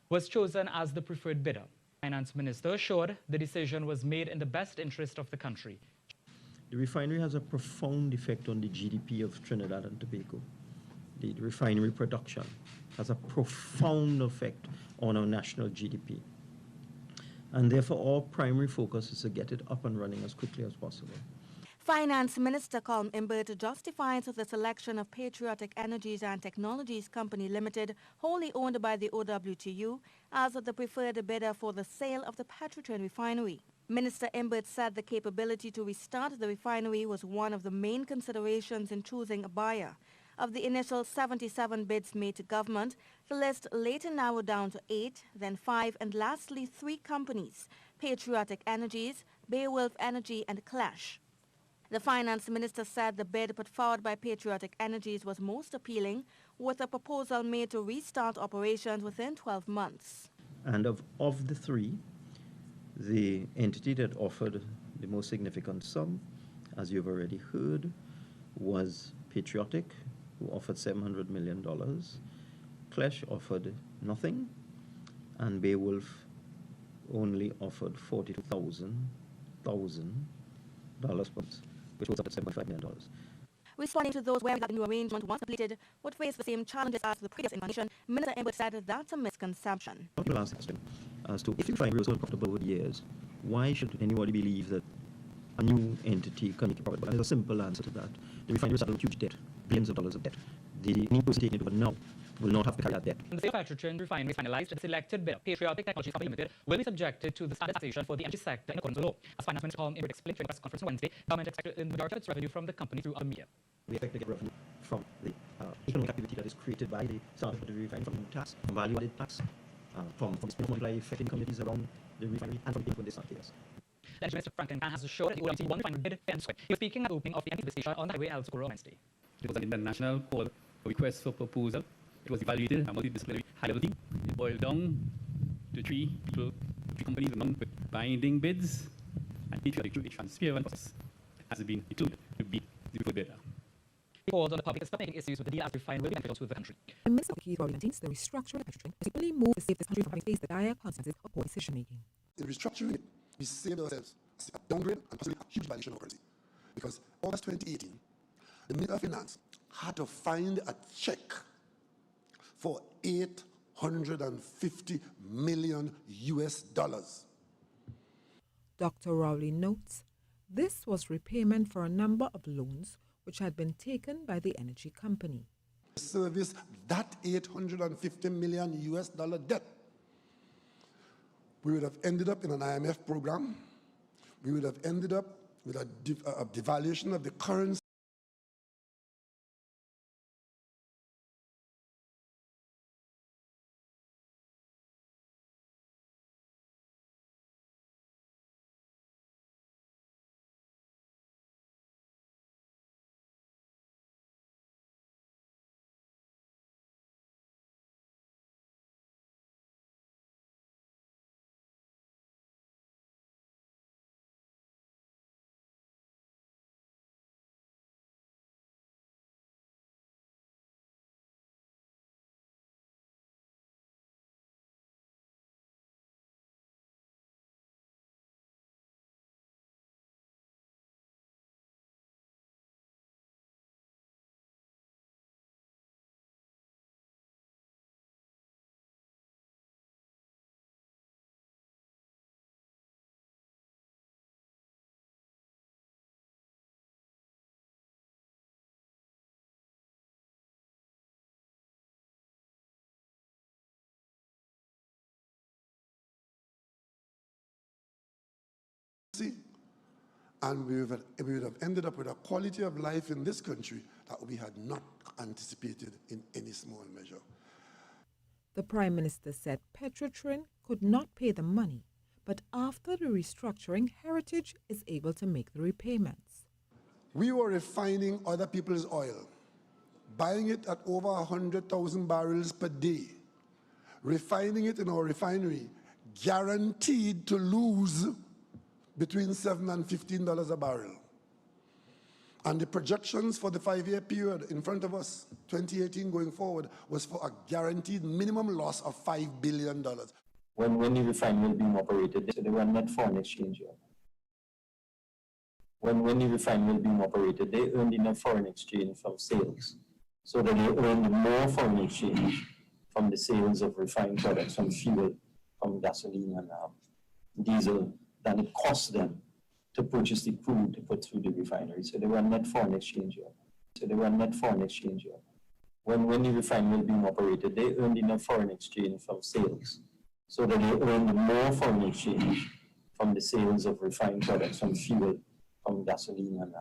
was chosen as the preferred bidder. Finance Minister assured the decision was made in the best interest of the country. The refinery has a profound effect on the GDP of Trinidad and Tobago. The refinery production has a profound effect on our national GDP. And therefore, our primary focus is to get it up and running as quickly as possible. Finance Minister Colm Imbert justifies the selection of Patriotic Energies and Technologies Company Limited, wholly owned by the OWTU, as the preferred bidder for the sale of the Petrotrin refinery. Minister Imbert said the capability to restart the refinery was one of the main considerations in choosing a buyer. Of the initial 77 bids made to government, the list later narrowed down to 8, then 5, and lastly 3 companies: Patriotic Energies, Beowulf Energy, and Clash. The Finance Minister said the bid put forward by Patriotic Energies was most appealing, with a proposal made to restart operations within 12 months. And of the 3, the entity that offered the most significant sum, as you've already heard, was Patriotic, who offered $700 million. Clash offered nothing, and Beowulf only offered $42,000, which was up at $75 million. Responding to those where the new arrangement, once completed, would face the same challenges as the previous incarnation, Minister Imbert said that's a misconception. People ask question as to if the refinery was so profitable over the years, why should anybody believe that a new entity can make it profitable? And there's a simple answer to that. The refinery has a huge debt, billions of dollars of debt. The new person taking it over now will not have to carry that debt. The sale of Petrotrin refinery is finalized. The selected bidder, Patriotic Technologies Company Limited, will be subjected to the standard taxation for the energy sector in accordance with law. As Finance Minister Colm Imbert explained during a press conference on Wednesday, government expected the majority of its revenue from the company through other media. We expect to get revenue from the economic activity that is created by the startup of the refinery, from tax, from value-added tax, from spin-off multiply affecting communities around the refinery, and from people when they start theirs. Energy Minister Franklin Can has assured that the OWT won refinery bid fair and square. He was speaking at the opening of the NP station on the highway El Socorro on Wednesday. It was an international call for request for proposal. It was evaluated, a multidisciplinary high-level team. It boiled down to 3 people, 3 companies among binding bids, and Patriotic, through a transparent process, has been included to be the preferred bidder. He called on the public to stop making issues with the deal as refined will be beneficial to the country. The Minister of Keith Rowley maintains the restructuring of Petrotrin was the only move to save this country from having to face the dire consequences of poor decision-making. In restructuring it, we saved ourselves a downgrade and possibly a huge violation of currency. Because August 2018, the Minister of Finance had to find a check for $850 million US. Dr. Rowley notes, this was repayment for a number of loans which had been taken by the energy company. Service that $850 million US debt. We would have ended up in an IMF program. We would have ended up with a devaluation of the currency. And we would have ended up with a quality of life in this country that we had not anticipated in any small measure. The Prime Minister said Petrotrin could not pay the money, but after the restructuring, Heritage is able to make the repayments. We were refining other people's oil, buying it at over 100,000 barrels per day, refining it in our refinery, guaranteed to lose between $7 and $15 a barrel. And the projections for the 5-year period in front of us, 2018 going forward, was for a guaranteed minimum loss of $5 billion. When the refinery was being operated, they were net foreign exchange. When the refinery was being operated, they earned enough foreign exchange from sales, so that they earned more foreign exchange from the sales of refined products, from fuel, from gasoline and diesel, than it cost them to purchase the crude to put through the refinery. So they were net foreign exchange. When the refinery was being operated, they earned enough foreign exchange from sales, so that they earned more foreign exchange from the sales of refined products, from fuel, from gasoline and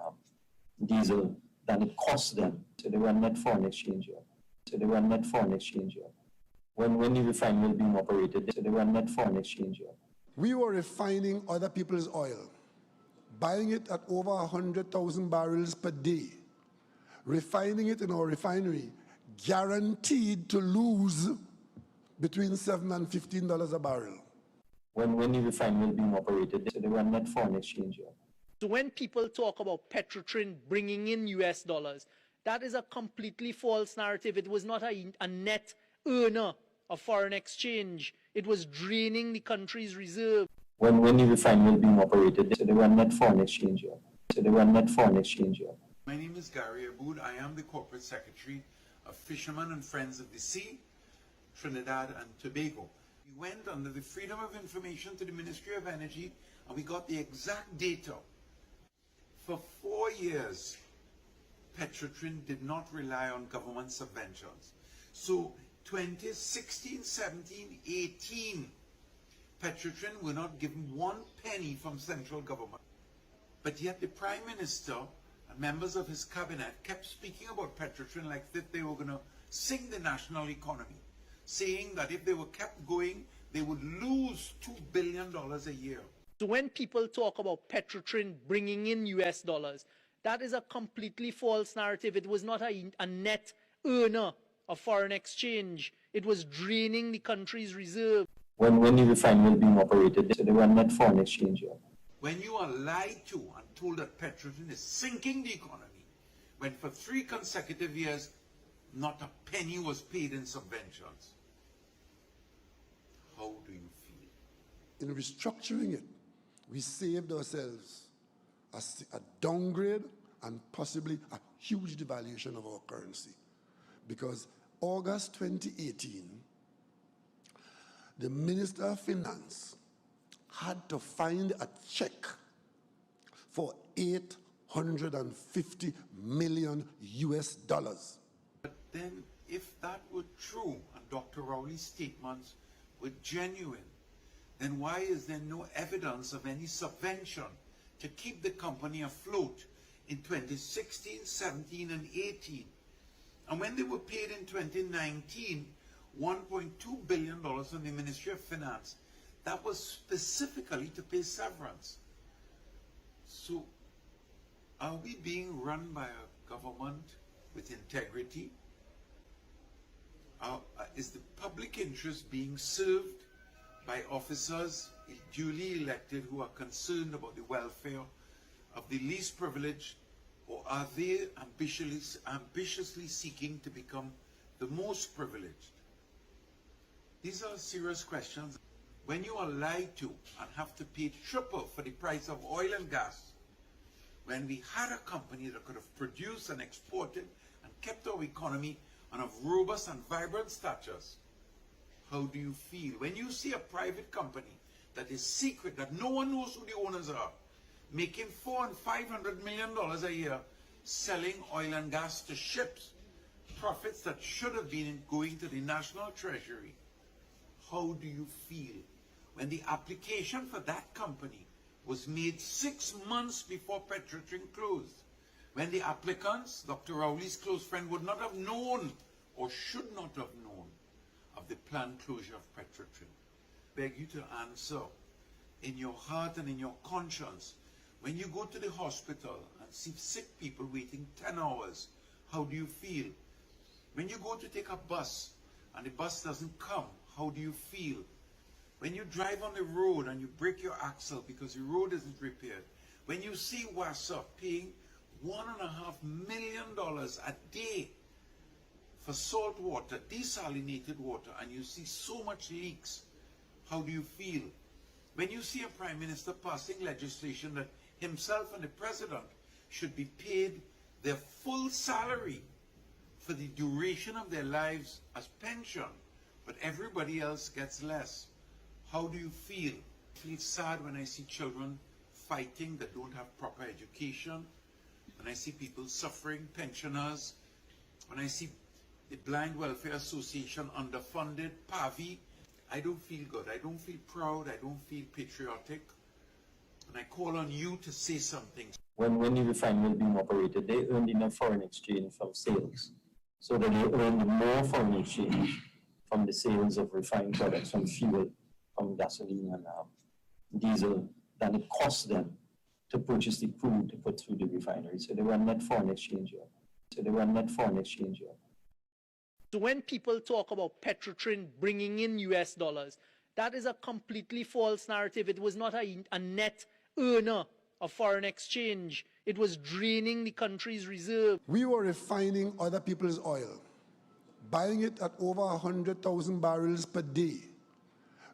diesel, than it cost them. So they were net foreign exchange. When the refinery was being operated, they were net foreign exchange. We were refining other people's oil, buying it at over 100,000 barrels per day, refining it in our refinery, guaranteed to lose between $7 and $15 a barrel. When the refinery was being operated, they were net foreign exchange. So when people talk about Petrotrin bringing in US dollars, that is a completely false narrative. It was not a net earner of foreign exchange. It was draining the country's reserve. When the refinery was being operated, they were net foreign exchange. My name is Gary Aboud. I am the Corporate Secretary of Fishermen and Friends of the Sea, Trinidad and Tobago. We went under the Freedom of Information to the Ministry of Energy, and we got the exact data. For 4 years, Petrotrin did not rely on government subventions. So 2016, 17, 18, Petrotrin were not given 1 penny from central government. But yet the Prime Minister and members of his cabinet kept speaking about Petrotrin like that they were going to sink the national economy, saying that if they were kept going, they would lose $2 billion a year. So when people talk about Petrotrin bringing in US dollars, that is a completely false narrative. It was not a net earner of foreign exchange. It was draining the country's reserve. When the refinery was being operated, they were net foreign exchange. When you are lied to and told that Petrotrin is sinking the economy, when for 3 consecutive years not a penny was paid in subventions, how do you feel? In restructuring it, we saved ourselves a downgrade and possibly a huge devaluation of our currency. Because August 2018, the Minister of Finance had to find a check for $850 million US. But then if that were true and Dr. Rowley's statements were genuine, then why is there no evidence of any subvention to keep the company afloat in 2016, 17 and 18? And when they were paid in 2019, $1.2 billion from the Ministry of Finance, that was specifically to pay severance. So are we being run by a government with integrity? Is the public interest being served by officers duly elected who are concerned about the welfare of the least privileged, or are they ambitiously seeking to become the most privileged? These are serious questions. When you are lied to and have to pay triple for the price of oil and gas, when we had a company that could have produced and exported and kept our economy on a robust and vibrant status, how do you feel? When you see a private company that is secret, that no one knows who the owners are, making $400 and $500 million a year, selling oil and gas to ships, profits that should have been going to the national treasury, how do you feel? When the application for that company was made 6 months before Petrotrin closed, when the applicants, Dr. Rowley's close friend, would not have known or should not have known of the planned closure of Petrotrin. Beg you to answer in your heart and in your conscience. When you go to the hospital and see sick people waiting 10 hours, how do you feel? When you go to take a bus and the bus doesn't come, how do you feel? When you drive on the road and you break your axle because the road isn't repaired, when you see WASA paying $1.5 million a day for salt water, desalinated water, and you see so much leaks, how do you feel? When you see a Prime Minister passing legislation that himself and the President should be paid their full salary for the duration of their lives as pension, but everybody else gets less, how do you feel? I feel sad when I see children fighting that don't have proper education, when I see people suffering, pensioners, when I see the Blind Welfare Association underfunded, PAVI, I don't feel good. I don't feel proud. I don't feel patriotic. And I call on you to say something. When the refinery was being operated, they earned enough foreign exchange from sales, so that they earned more foreign exchange from the sales of refined products, from fuel, from gasoline and diesel, than it cost them to purchase the crude to put through the refinery. So they were net foreign exchange here. So when people talk about Petrotrin bringing in US dollars, that is a completely false narrative. It was not a net earner of foreign exchange. It was draining the country's reserve. We were refining other people's oil, buying it at over 100,000 barrels per day,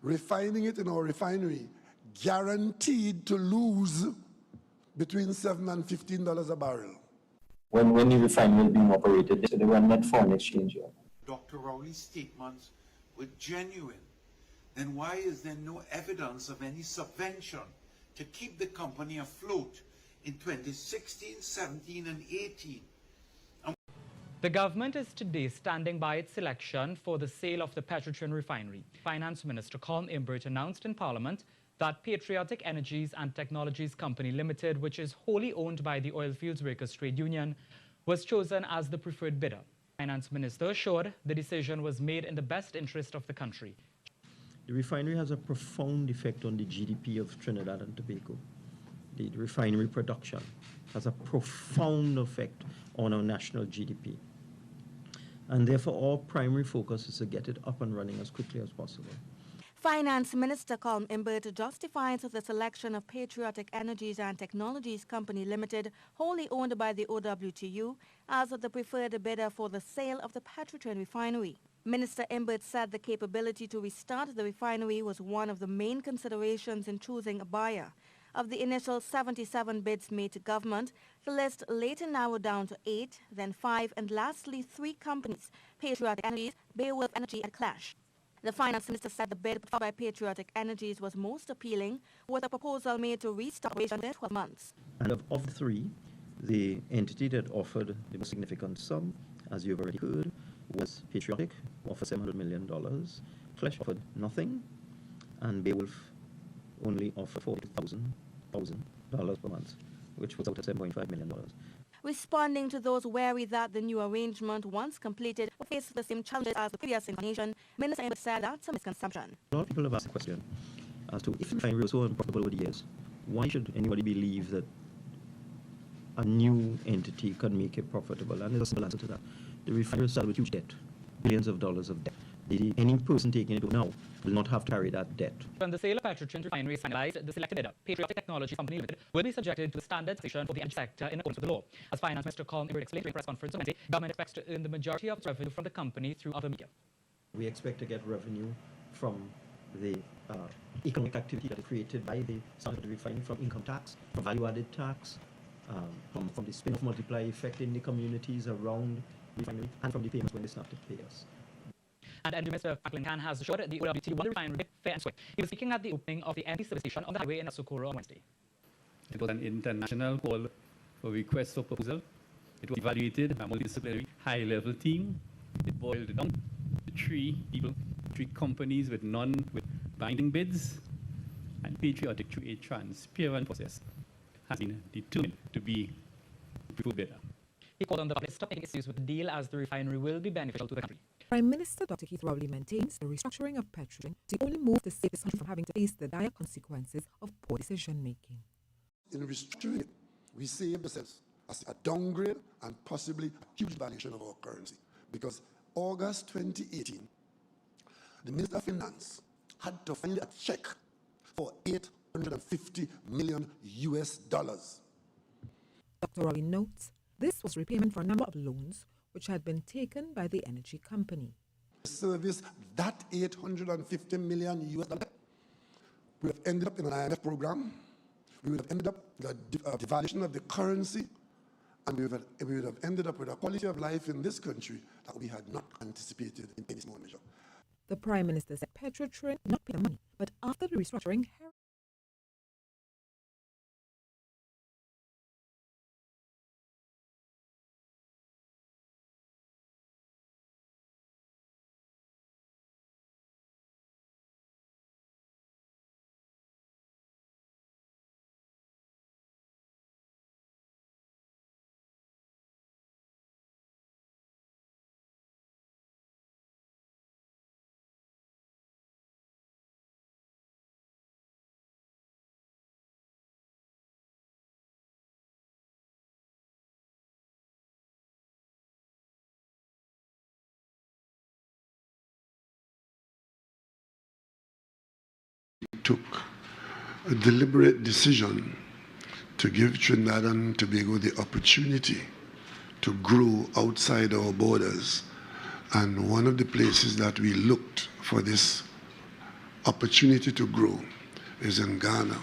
refining it in our refinery, guaranteed to lose between $7 and $15 a barrel. When the refinery was being operated, they were net foreign exchange here. Dr. Rowley's statements were genuine, then why is there no evidence of any subvention to keep the company afloat in 2016, 17 and 18? The government is today standing by its selection for the sale of the Petrotrin refinery. Finance Minister Colm Imbert announced in Parliament that Patriotic Energies and Technologies Company Limited, which is wholly owned by the Oilfields Workers Trade Union, was chosen as the preferred bidder. Finance Minister assured the decision was made in the best interest of the country. The refinery has a profound effect on the GDP of Trinidad and Tobago. The refinery production has a profound effect on our national GDP. And therefore, our primary focus is to get it up and running as quickly as possible. Finance Minister Colm Imbert justifies the selection of Patriotic Energies and Technologies Company Limited, wholly owned by the OWTU, as the preferred bidder for the sale of the Petrotrin refinery. Minister Imbert said the capability to restart the refinery was one of the main considerations in choosing a buyer. Of the initial 77 bids made to government, the list later narrowed down to 8, then 5, and lastly 3 companies: Patriotic Energies, Beowulf Energy, and Clash. The Finance Minister said the bid put by Patriotic Energies was most appealing, with a proposal made to restart operation in 12 months. And of the 3, the entity that offered the most significant sum, as you've already heard, was Patriotic, offered $700 million. Clash offered nothing, and Beowulf only offered $40,000 per month, which was out at $7.5 million. Responding to those wary that the new arrangement, once completed, will face the same challenges as the previous incarnation, Minister Imbert said that's a misconception. A lot of people have asked the question as to if the refinery was so unprofitable over the years, why should anybody believe that a new entity can make it profitable? And there's a simple answer to that. The refinery started with huge debt, billions of dollars of debt. Any person taking it now will not have to carry that debt. When the sale of Petrotrin refinery is finalized, the selected bidder, Patriotic Technologies Company Limited, will be subjected to the standard taxation for the energy sector in accordance with the law. As Finance Minister Colm Imbert explained during a press conference on Wednesday, government expects to earn the majority of its revenue from the company through other media. We expect to get revenue from the economic activity that is created by the sale of the refinery, from income tax, from value-added tax, from the spin-off multiplier effect in the communities around the refinery, and from the payments when they start to pay us. And Energy Minister Franklin Khan has assured the OWT won the refinery fair and square. He was speaking at the opening of the energy service station on the highway in Asokoro on Wednesday. It was an international call for request for proposal. It was evaluated by a multidisciplinary high-level team. It boiled down to 3 people, 3 companies with binding bids, and Patriotic, through a transparent process, has been determined to be the preferred bidder. He called on the public to stop taking issues with the deal, as the refinery will be beneficial to the country. Prime Minister Dr. Keith Rowley maintains the restructuring of Petrotrin is the only move to save this country from having to face the dire consequences of poor decision-making. In restructuring it, we save ourselves a downgrade and possibly a huge valuation of our currency. Because August 2018, the Minister of Finance had to find a check for $850 million. Dr. Rowley notes this was repayment for a number of loans which had been taken by the energy company. Service that $850 million, we would have ended up in an IMF program. We would have ended up with a devaluation of the currency, and we would have ended up with a quality of life in this country that we had not anticipated in any small measure. The Prime Minister said Petrotrin did not pay the money, but after the restructuring, took a deliberate decision to give Trinidad and Tobago the opportunity to grow outside our borders. And one of the places that we looked for this opportunity to grow is in Ghana.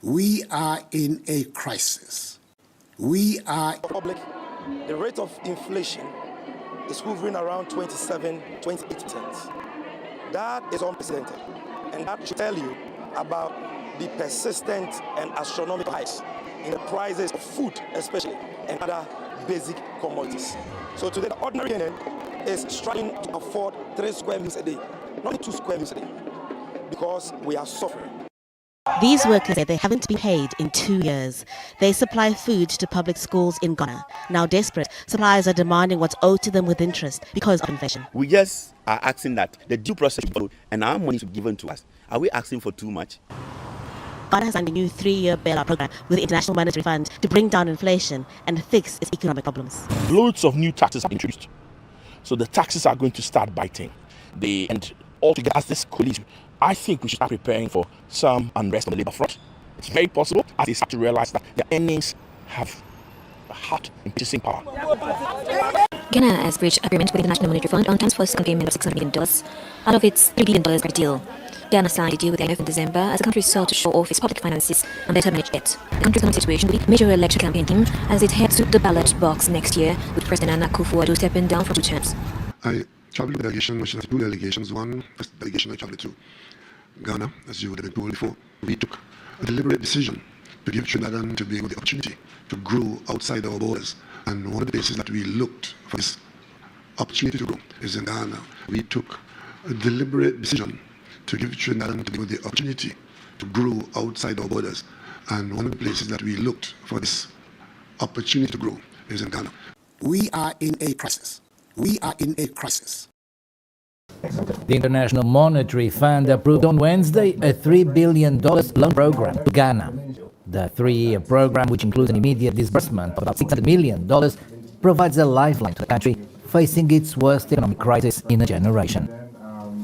We are in a crisis. We are... Public, the rate of inflation is hovering around 28%. That is unprecedented. And that should tell you about the persistent and astronomical hikes in the prices of food, especially, and other basic commodities. So today, the ordinary Kenyan is struggling to afford 3 square meals a day, not 2 square meals a day, because we are suffering. These workers say they haven't been paid in 2 years. They supply food to public schools in Ghana. Now desperate, suppliers are demanding what's owed to them with interest because of inflation. We just are asking that the due process be followed and our money should be given to us. Are we asking for too much? Ghana has signed a new 3-year bailout program with the International Monetary Fund to bring down inflation and fix its economic problems. Loads of new taxes have been introduced. So the taxes are going to start biting. And altogether, as this colleague, I think we should start preparing for some unrest on the labor front. It's very possible as they start to realize that their earnings have a hard and purchasing power. Ghana has reached agreement with the International Monetary Fund on terms for a second payment of $600 million out of its $3 billion credit deal. Ghana signed a deal with the IMF in December as the country sought to show off its public finances and better manage debt. The country's economic situation will be a major election campaign theme as it heads to the ballot box next year, with President Nana Akufo-Addo stepping down for 2 terms. I traveled with a delegation, which is 2 delegations. One first delegation I traveled to Ghana, as you would have been told before. We took a deliberate decision to give Trinidad and Tobago the opportunity to grow outside our borders. And one of the places that we looked for this opportunity to grow is in Ghana. We took a deliberate decision to give Trinidad and Tobago the opportunity to grow outside our borders. And one of the places that we looked for this opportunity to grow is in Ghana. We are in a crisis. We are in a crisis. The International Monetary Fund approved on Wednesday a $3 billion loan program to Ghana. The 3-year program, which includes an immediate disbursement of about $600 million, provides a lifeline to the country facing its worst economic crisis in a generation.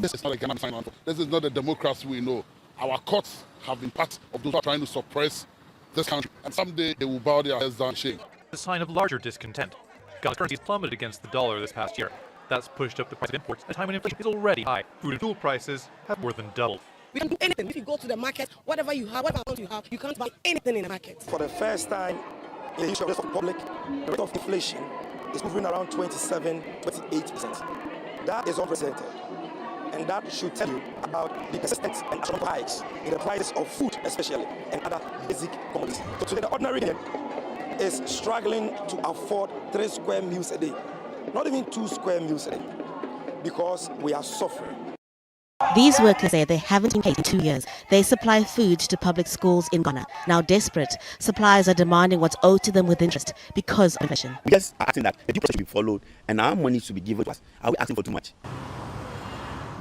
This is not a Ghana final. This is not the democracy we know. Our courts have been part of those who are trying to suppress this country, and someday they will bow their heads down in shame. A sign of larger discontent. Ghana's currency has plummeted against the dollar this past year. That's pushed up the price of imports at a time when inflation is already high. Food and fuel prices have more than doubled. We can do anything. If you go to the market, whatever you have, whatever amount you have, you can't buy anything in the market. For the first time in the history of the public, the rate of inflation is moving around 28%. That is unprecedented. And that should tell you about the persistent and astronomical hikes in the prices of food, especially, and other basic commodities. So today, the ordinary Kenyan is struggling to afford 3 square meals a day, not even 2 square meals a day, because we are suffering. These workers say they haven't been paid in 2 years. They supply food to public schools in Ghana. Now desperate, suppliers are demanding what's owed to them with interest because of inflation. We just are asking that the due process should be followed and our money should be given to us. Are we asking for too much?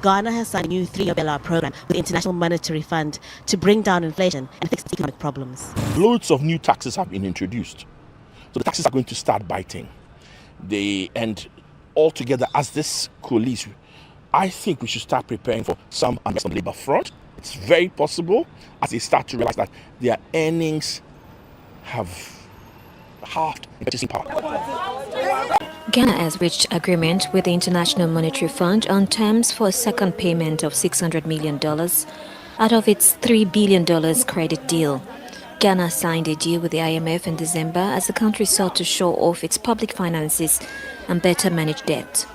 Ghana has signed a new 3-year bailout program with the International Monetary Fund to bring down inflation and fix its economic problems. Loads of new taxes have been introduced. So the taxes are going to start biting. And altogether, as this coalition, I think we should start preparing for some unrest on the labor front. It's very possible as they start to realize that their earnings have halved in purchasing power. Ghana has reached agreement with the International Monetary Fund on terms for a second payment of $600 million out of its $3 billion credit deal. Ghana signed a deal with the IMF in December as the country sought to shore off its public finances and better manage debt.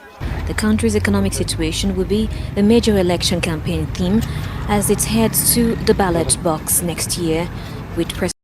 The country's economic situation will be a major election campaign theme as it heads to the ballot box next year, with President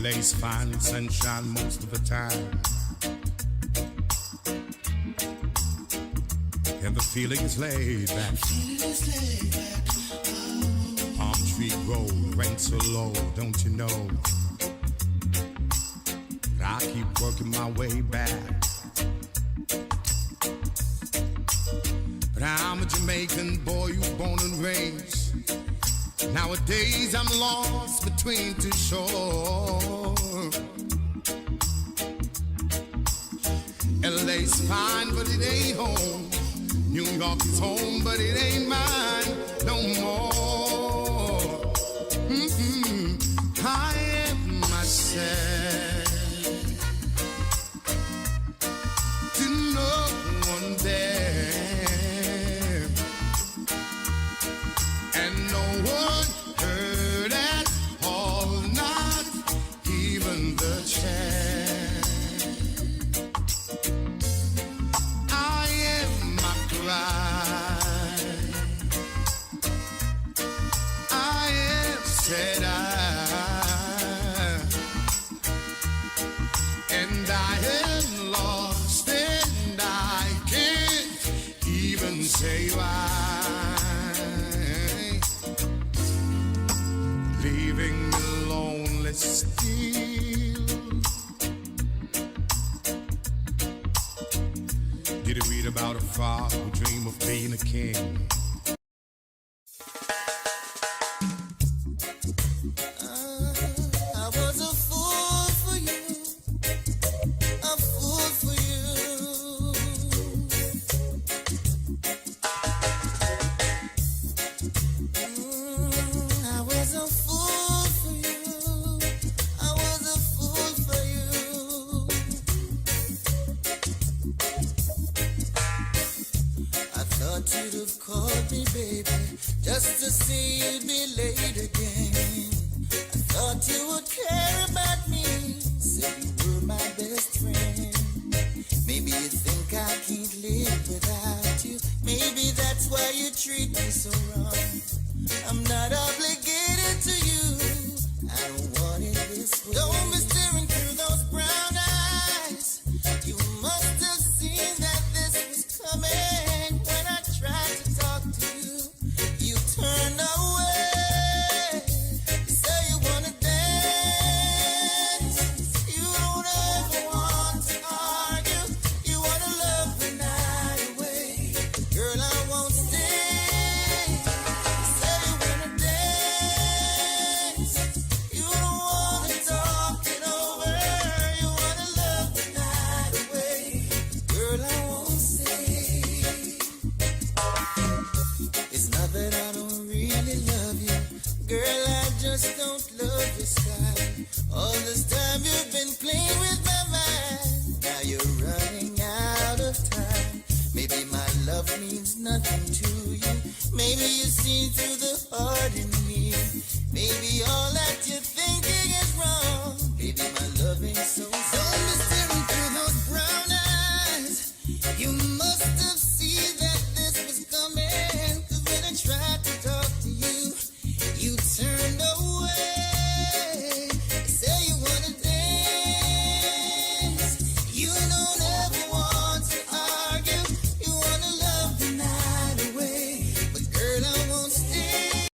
LA's fine sunshine most of the time, and the feeling is laid back. Palm tree grow, rent so low, don't you know? But I keep working my way back. But I'm a Jamaican boy who's born and raised. Nowadays I'm lost between two shores. LA's fine, but it ain't home. New York is home, but it ain't mine no more. I am myself to no one there, and no one heard at all, not even the chair. I am my pride, I am said and I am lost, and I can't even say why. Leaving me lonely still. Did you read about a father who dreamed of being a king? I was a fool for you, a fool for you. I was a fool for you, I was a fool for you. I thought you'd have called me, baby, just to see you'd be late again. Thought you would care about me, said you were my best friend. Maybe you think I can't live without you. Maybe that's why you treat me so wrong. I I'm not obligated to you. I don't want it this way. Don't be staring through those brown eyes. You must have seen that this was coming. When I tried to talk to you, you turned away. You say you wanna dance. You don't ever want to argue. You wanna love the night away. Girl, I won't stay. You say you wanna dance. You don't wanna talk it over. You wanna love the night away. Girl, I won't stay. It's not that I don't really love you. Girl, I just don't love your style. All this time you've been playing with my mind. Now you're running out of time. Maybe my love means nothing to you. Maybe you see through the heart in me. Maybe all that you're thinking is wrong. Maybe my love ain't so strong. Don't be staring through those brown eyes. You must have seen that this was coming. 'Cause when I tried to talk to you, you turned away. You say you wanna dance. You don't ever want to argue. You wanna love the night away. But girl, I won't stay.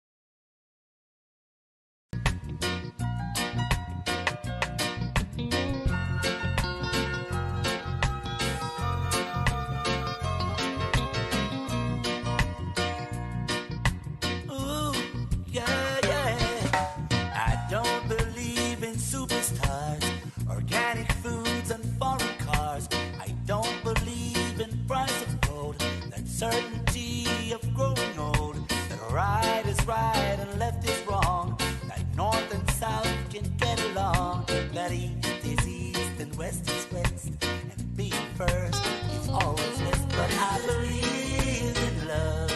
Ooh, yeah, yeah. I don't believe in superstars, organic foods and foreign cars. I don't believe in price of gold, that certainty of growing old, that right is right and left is wrong, that north and south can get along, that east is east and west is west, and being first is always best. But I believe in love.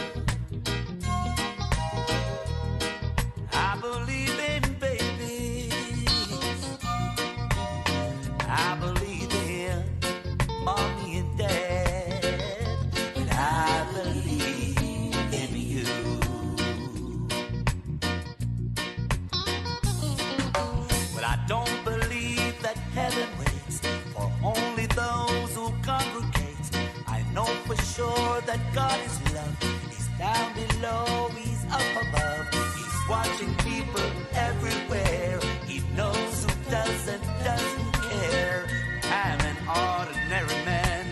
I believe in babies. I believe in mommy and dad. And I believe in you. But I don't believe that heaven waits for only those who congregate. I know for sure that God is love. He's down below, he's up above. He's watching people everywhere. He knows who does and doesn't care. I'm an ordinary man.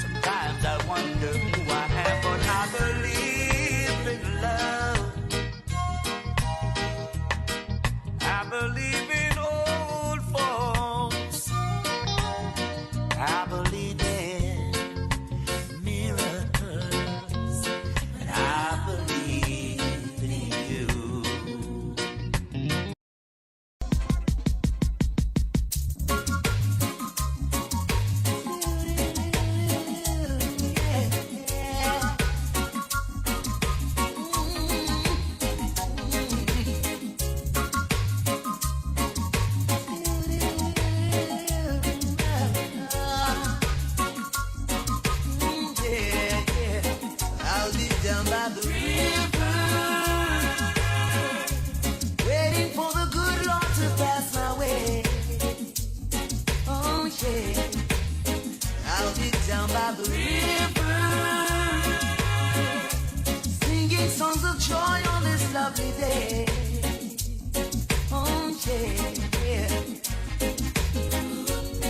Sometimes I wonder who I am, but I believe in love. I believe in old folks. I believe in miracles. And I believe in you. I'll be down by the river, waiting for the good Lord to pass my way. Oh yeah, I'll be down by the river, singing songs of joy on this lovely day. Oh yeah,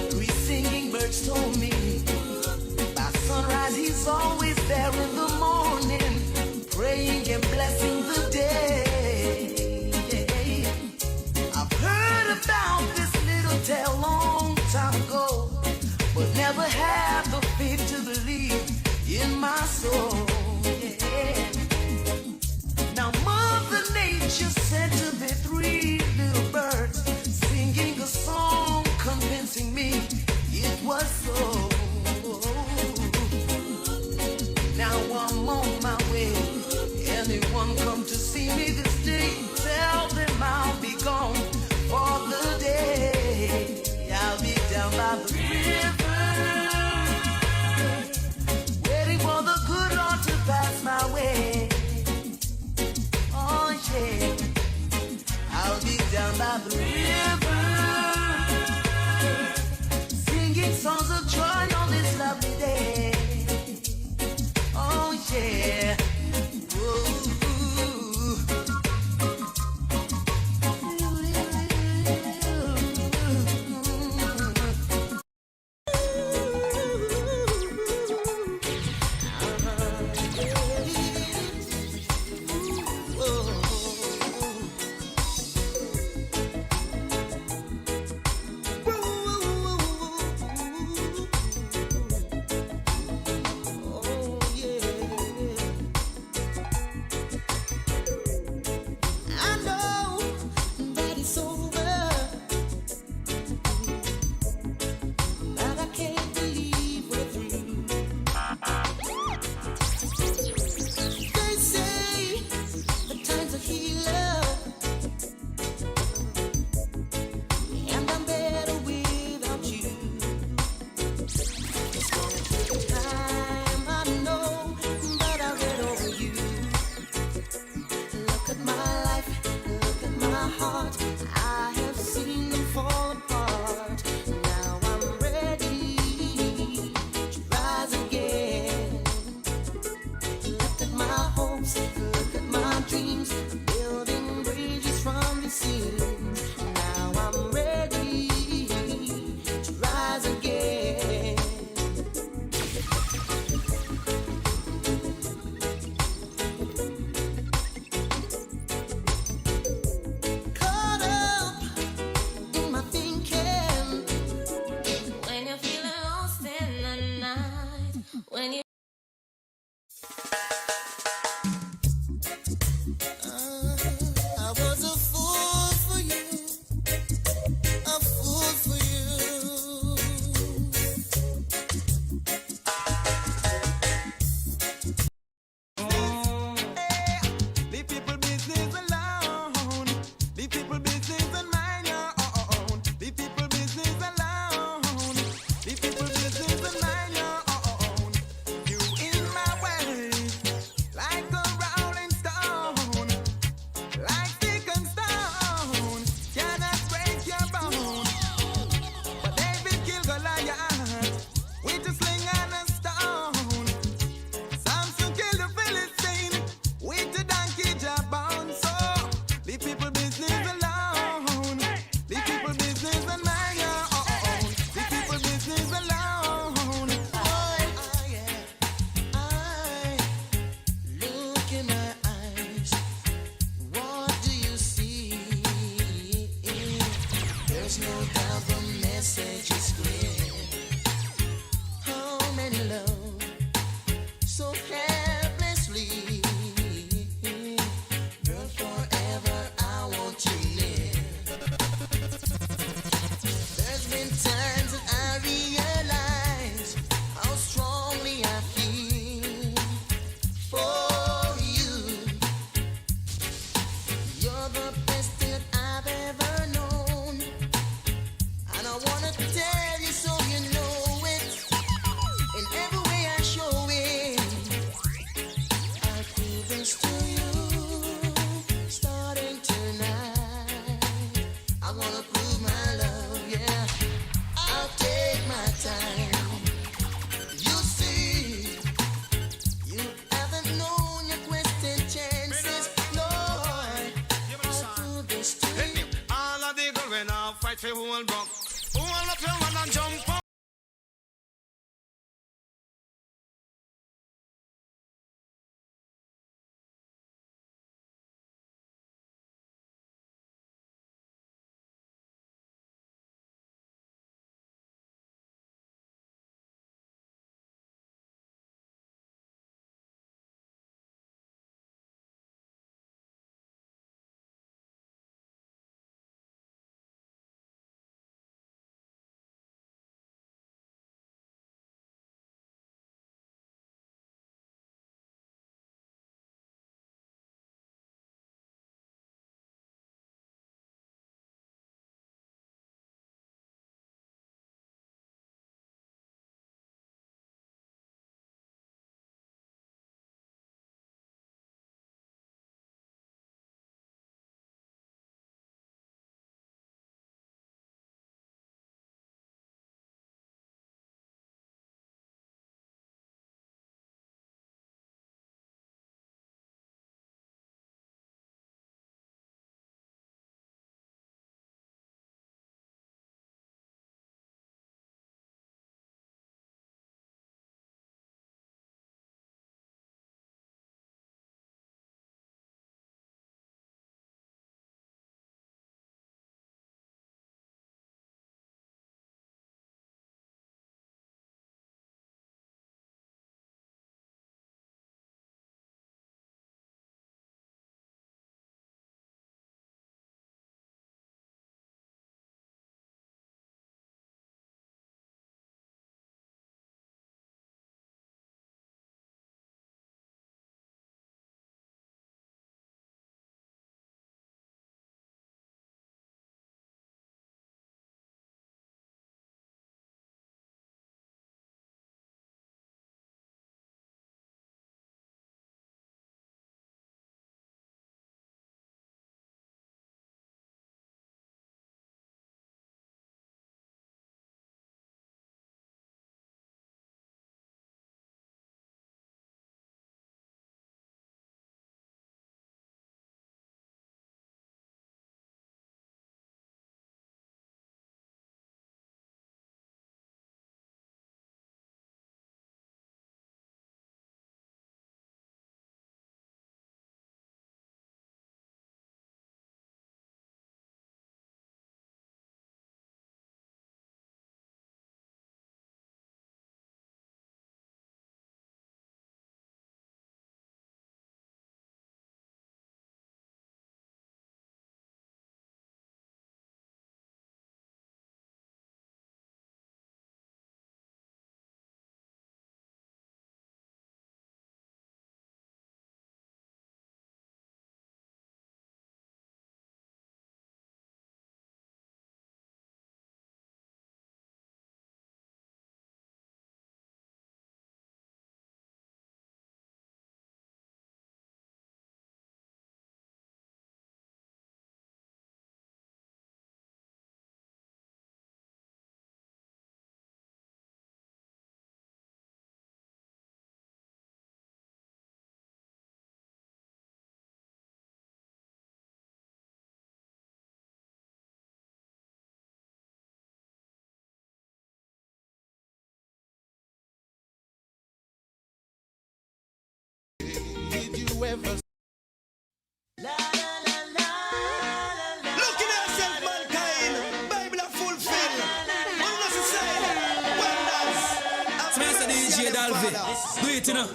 three singing birds told me by sunrise he's always there in the morning, praying and blessing the day. I've heard about this little tale long time ago, but never had the faith to believe in my soul. Yeah. Now Mother Nature sent to me three little birds, singing a song, convincing me it was so. forever. Look at yourself, mankind. Bible are fulfilled. What does it say? Wonders. Smash DJ Dalvin. Do it, you know.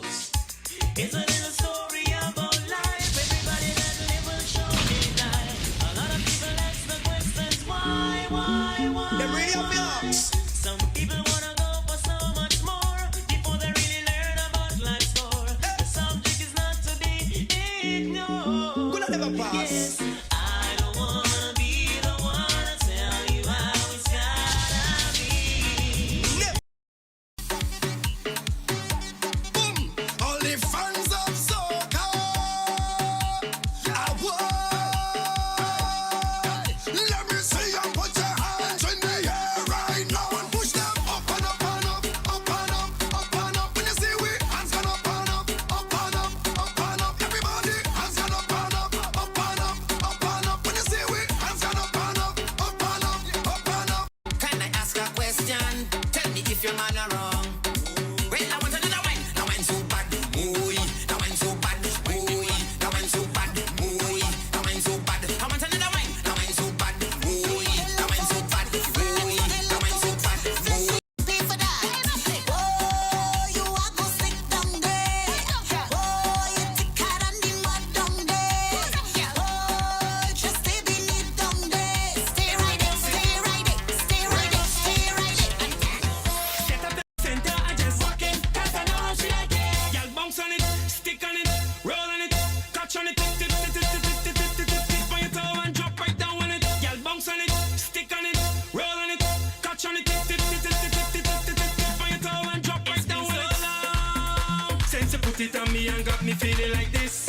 It's a little story about life. Everybody that live will surely die. A lot of people ask the questions why? They really have me ask. Some people wanna go for so much more before they really learn about life's score. The subject is not to be ignored. Could I never pass? Yes, I don't wanna be the one to tell you how it's gotta be. All the fans of soca, I want. Let me see you put your hands in the air right now and push them up and up and up, up and up, up and up. When you see we hands gone up and up, up and up, up and up. Everybody hands gone up and up, up and up, up and up. When you see we hands gone up and up, up and up, up and up. Can I ask a question? Tell me if your man are wrong. Well, I want to do the wine. The wine so bad, ooh. The wine so bad, ooh. The wine so bad, ooh. The wine so bad. I want to do the wine. The wine so bad, ooh. The wine so bad, ooh. The wine so bad, ooh. Pay for that. Oh, you are go sit down there. Oh, you thicker than the mud down there. Oh, just stay beneath down there. Stay right there, stay right there, stay right there, stay right there. Get up the center and just walk in. Cause I know how she like it. Y'all bounce on it, stick on it, roll on it, catch on it, tip, tip, tip, tip, tip, tip, tip, tip, tip, tip on your toe and drop right down on it. Y'all bounce on it, stick on it, roll on it, catch on it, tip, tip, tip, tip, tip, tip, tip, tip, tip, tip on your toe and drop right down on it. Since you put it on me and got me feeling like this.